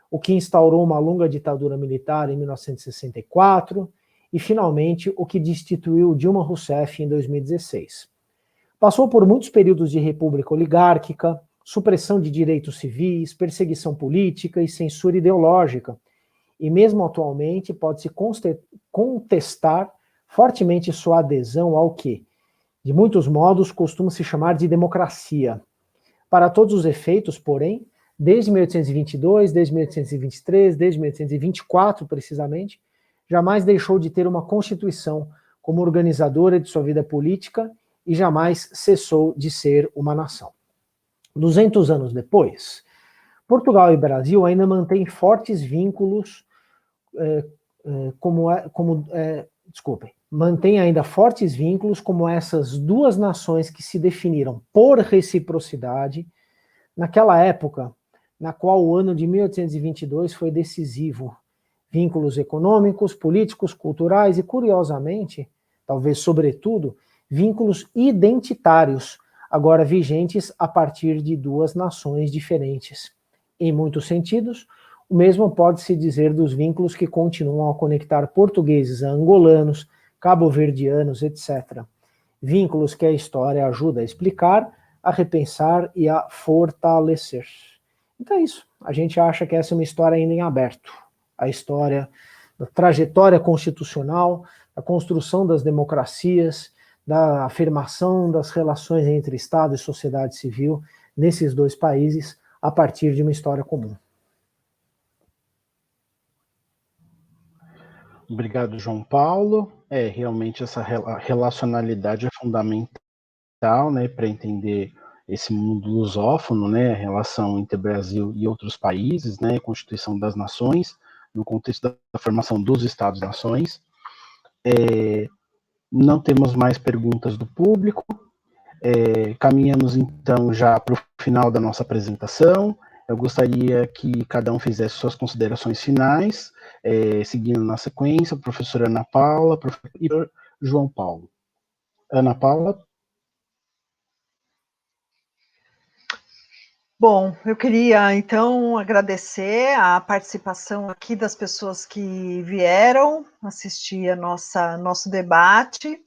o que instaurou uma longa ditadura militar em 1964, e, finalmente, o que destituiu Dilma Rousseff em 2016. Passou por muitos períodos de república oligárquica, supressão de direitos civis, perseguição política e censura ideológica, e mesmo atualmente pode-se contestar fortemente sua adesão ao que, de muitos modos, costuma se chamar de democracia. Para todos os efeitos, porém, desde 1822, desde 1823, desde 1824, precisamente, jamais deixou de ter uma Constituição como organizadora de sua vida política e jamais cessou de ser uma nação. 200 anos depois, Portugal e Brasil ainda mantêm fortes vínculos, mantêm ainda fortes vínculos como essas duas nações que se definiram por reciprocidade naquela época, na qual o ano de 1822 foi decisivo. Vínculos econômicos, políticos, culturais e, curiosamente, talvez sobretudo, vínculos identitários, agora vigentes a partir de duas nações diferentes. Em muitos sentidos, o mesmo pode-se dizer dos vínculos que continuam a conectar portugueses a angolanos, cabo-verdianos, etc. Vínculos que a história ajuda a explicar, a repensar e a fortalecer. Então é isso. A gente acha que essa é uma história ainda em aberto. A história da trajetória constitucional, da construção das democracias, da afirmação das relações entre Estado e sociedade civil nesses dois países a partir de uma história comum. Obrigado, João Paulo. Realmente essa relacionalidade é fundamental, né, para entender esse mundo lusófono, né, a relação entre Brasil e outros países, né, a Constituição das Nações, no contexto da formação dos Estados-nações. Não temos mais perguntas do público. Caminhamos então já para o final da nossa apresentação. Eu gostaria que cada um fizesse suas considerações finais, seguindo na sequência, a professora Ana Paula, professor João Paulo. Ana Paula. Bom, eu queria, então, agradecer a participação aqui das pessoas que vieram assistir a nosso debate.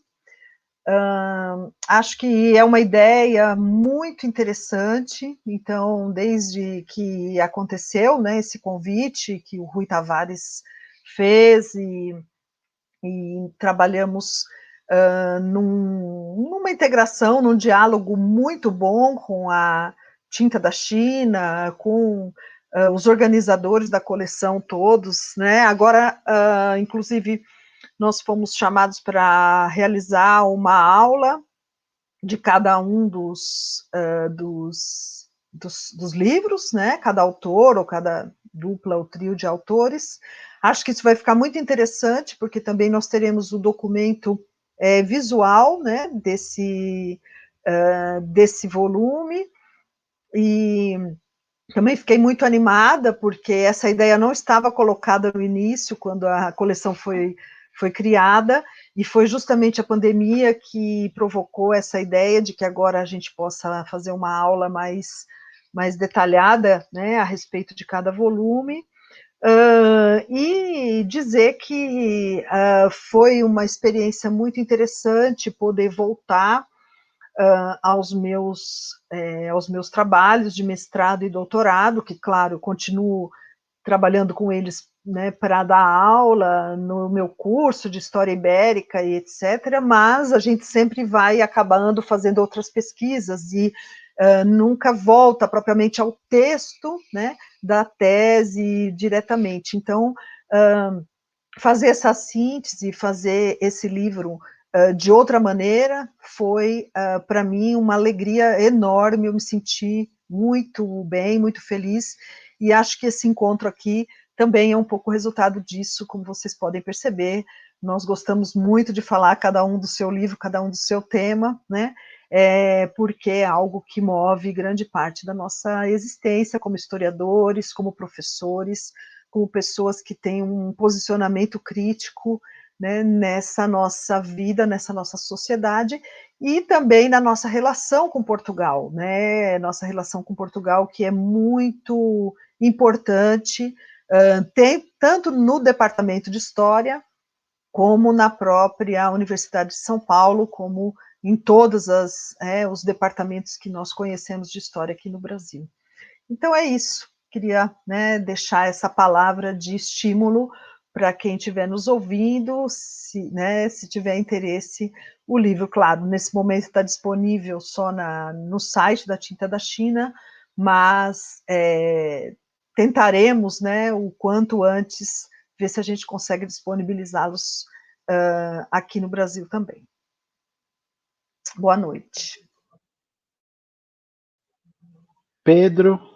Acho que é uma ideia muito interessante, então, desde que aconteceu, né, esse convite que o Rui Tavares fez e trabalhamos numa integração, num diálogo muito bom com a Tinta da China, com os organizadores da coleção todos, né? Agora, inclusive, nós fomos chamados para realizar uma aula de cada um dos livros, né? Cada autor ou cada dupla ou trio de autores. Acho que isso vai ficar muito interessante, porque também nós teremos o documento visual, né? Desse volume. E também fiquei muito animada, porque essa ideia não estava colocada no início, quando a coleção foi criada, e foi justamente a pandemia que provocou essa ideia de que agora a gente possa fazer uma aula mais detalhada, né, a respeito de cada volume, e dizer que foi uma experiência muito interessante poder voltar aos meus trabalhos de mestrado e doutorado, que, claro, continuo trabalhando com eles, né, para dar aula no meu curso de História Ibérica e etc., mas a gente sempre vai acabando fazendo outras pesquisas e nunca volta propriamente ao texto, né, da tese diretamente. Então, fazer essa síntese, fazer esse livro de outra maneira, foi, para mim, uma alegria enorme, eu me senti muito bem, muito feliz, e acho que esse encontro aqui também é um pouco resultado disso, como vocês podem perceber. Nós gostamos muito de falar, cada um do seu livro, cada um do seu tema, né? Porque é algo que move grande parte da nossa existência como historiadores, como professores, como pessoas que têm um posicionamento crítico, né, nessa nossa vida, nessa nossa sociedade, e também na nossa relação com Portugal, né, nossa relação com Portugal, que é muito importante, tem tanto no Departamento de História, como na própria Universidade de São Paulo, como em todos os departamentos que nós conhecemos de História aqui no Brasil. Então é isso, queria, né, deixar essa palavra de estímulo para quem estiver nos ouvindo, se tiver interesse, o livro, claro, nesse momento está disponível só no site da Tinta da China, mas tentaremos, né, o quanto antes, ver se a gente consegue disponibilizá-los aqui no Brasil também. Boa noite. Pedro.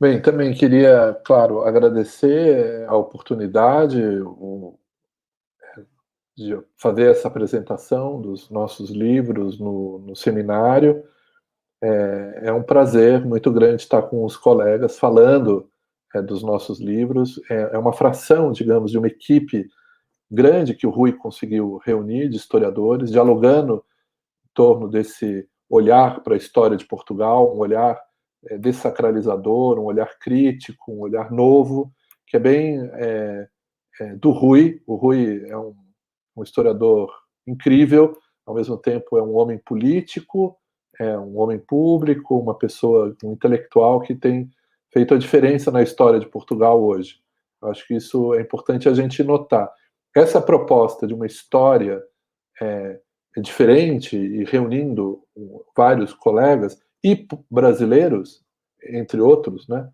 Bem, também queria, claro, agradecer a oportunidade de fazer essa apresentação dos nossos livros no seminário. É um prazer muito grande estar com os colegas falando dos nossos livros. É uma fração, digamos, de uma equipe grande que o Rui conseguiu reunir de historiadores, dialogando em torno desse olhar para a história de Portugal, um olhar dessacralizador, um olhar crítico, um olhar novo, que é bem do Rui. O Rui é um historiador incrível, ao mesmo tempo é um homem político, é um homem público, uma pessoa, um intelectual que tem feito a diferença na história de Portugal hoje. Eu acho que isso é importante a gente notar. Essa proposta de uma história diferente e reunindo vários colegas e brasileiros, entre outros, né,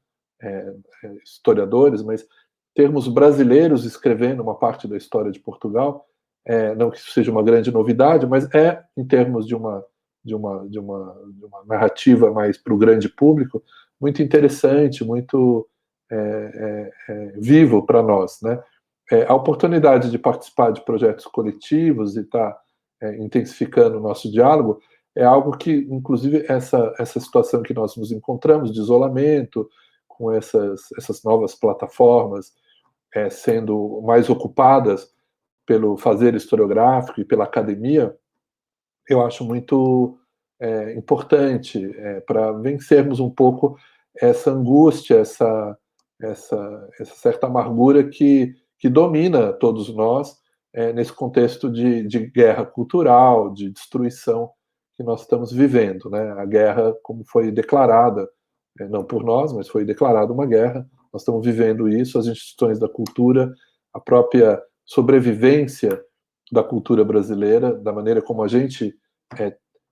historiadores, mas termos brasileiros escrevendo uma parte da história de Portugal, não que isso seja uma grande novidade, mas em termos de uma narrativa mais para o grande público, muito interessante, muito vivo para nós, né? A oportunidade de participar de projetos coletivos e estar intensificando o nosso diálogo é algo que, inclusive, essa situação que nós nos encontramos de isolamento, com essas novas plataformas sendo mais ocupadas pelo fazer historiográfico e pela academia, eu acho muito importante para vencermos um pouco essa angústia, essa certa amargura que domina todos nós nesse contexto de guerra cultural, de destruição que nós estamos vivendo, né? A guerra, como foi declarada, não por nós, mas foi declarada uma guerra, nós estamos vivendo isso, as instituições da cultura, a própria sobrevivência da cultura brasileira, da maneira como a gente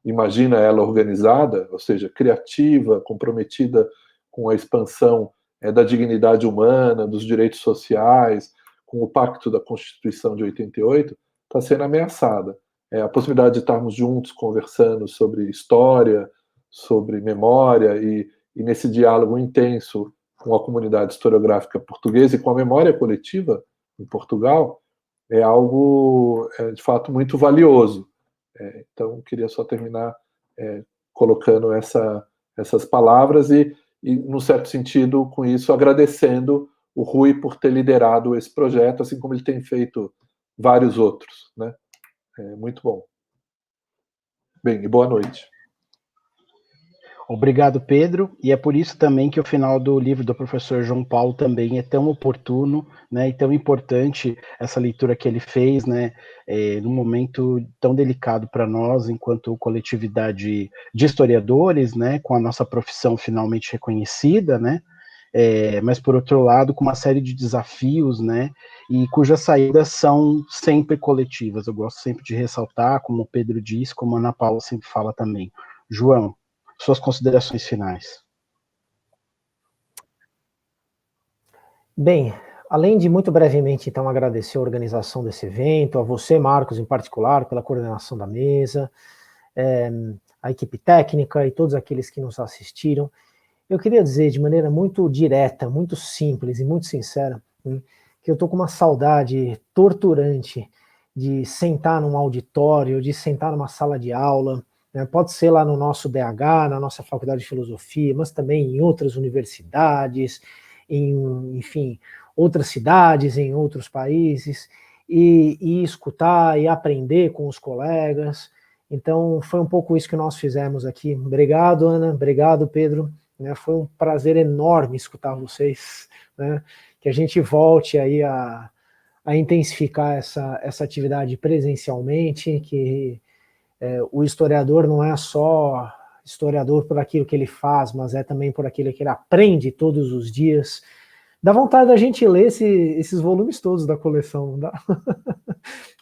imagina ela organizada, ou seja, criativa, comprometida com a expansão da dignidade humana, dos direitos sociais, com o pacto da Constituição de 88, está sendo ameaçada. A possibilidade de estarmos juntos conversando sobre história, sobre memória e nesse diálogo intenso com a comunidade historiográfica portuguesa e com a memória coletiva em Portugal é algo, de fato, muito valioso. Então, queria só terminar colocando essas palavras e, num certo sentido, com isso, agradecendo o Rui por ter liderado esse projeto, assim como ele tem feito vários outros, né? Muito bom. Bem, e boa noite. Obrigado, Pedro, e é por isso também que o final do livro do professor João Paulo também é tão oportuno, né, e tão importante essa leitura que ele fez, né, num momento tão delicado para nós, enquanto coletividade de historiadores, né, com a nossa profissão finalmente reconhecida, né, mas por outro lado, com uma série de desafios, né, e cujas saídas são sempre coletivas. Eu gosto sempre de ressaltar, como o Pedro disse, como a Ana Paula sempre fala também. João, suas considerações finais. Bem, além de muito brevemente, então, agradecer a organização desse evento, a você, Marcos, em particular, pela coordenação da mesa, a equipe técnica e todos aqueles que nos assistiram, eu queria dizer de maneira muito direta, muito simples e muito sincera, que eu estou com uma saudade torturante de sentar num auditório, de sentar numa sala de aula, né? Pode ser lá no nosso DH, na nossa Faculdade de Filosofia, mas também em outras universidades, enfim, outras cidades, em outros países, e escutar e aprender com os colegas. Então, foi um pouco isso que nós fizemos aqui. Obrigado, Ana, obrigado, Pedro. Foi um prazer enorme escutar vocês, né? Que a gente volte aí a intensificar essa atividade presencialmente, que o historiador não é só historiador por aquilo que ele faz, mas é também por aquilo que ele aprende todos os dias. Dá vontade da gente ler esses volumes todos da coleção, não dá?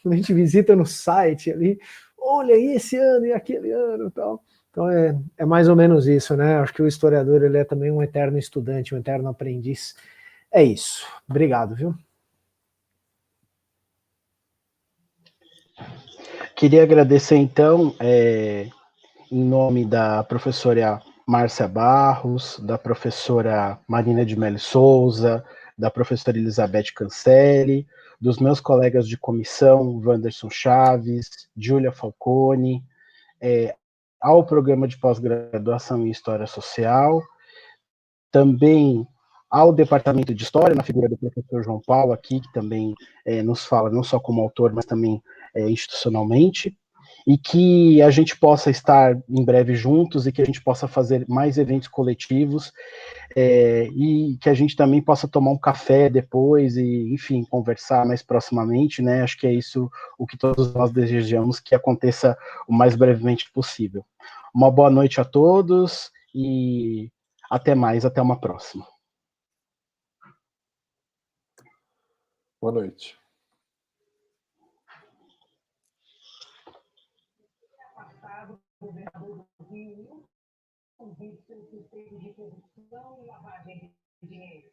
Quando a gente visita no site ali, olha aí esse ano e aquele ano e tal. Então é mais ou menos isso, né? Acho que o historiador ele é também um eterno estudante, um eterno aprendiz. É isso. Obrigado, viu? Queria agradecer, então, em nome da professora Márcia Barros, da professora Marina de Mello Souza, da professora Elizabeth Cancelli, dos meus colegas de comissão, Wanderson Chaves, Júlia Falcone, ao programa de pós-graduação em História Social, também ao Departamento de História, na figura do professor João Paulo aqui, que também nos fala não só como autor, mas também institucionalmente, e que a gente possa estar em breve juntos e que a gente possa fazer mais eventos coletivos e que a gente também possa tomar um café depois e, enfim, conversar mais proximamente, né? Acho que é isso o que todos nós desejamos que aconteça o mais brevemente possível. Uma boa noite a todos e até mais, até uma próxima. Boa noite. Governador do Rio, convite pelo suspeito de corrupção e lavagem de dinheiro.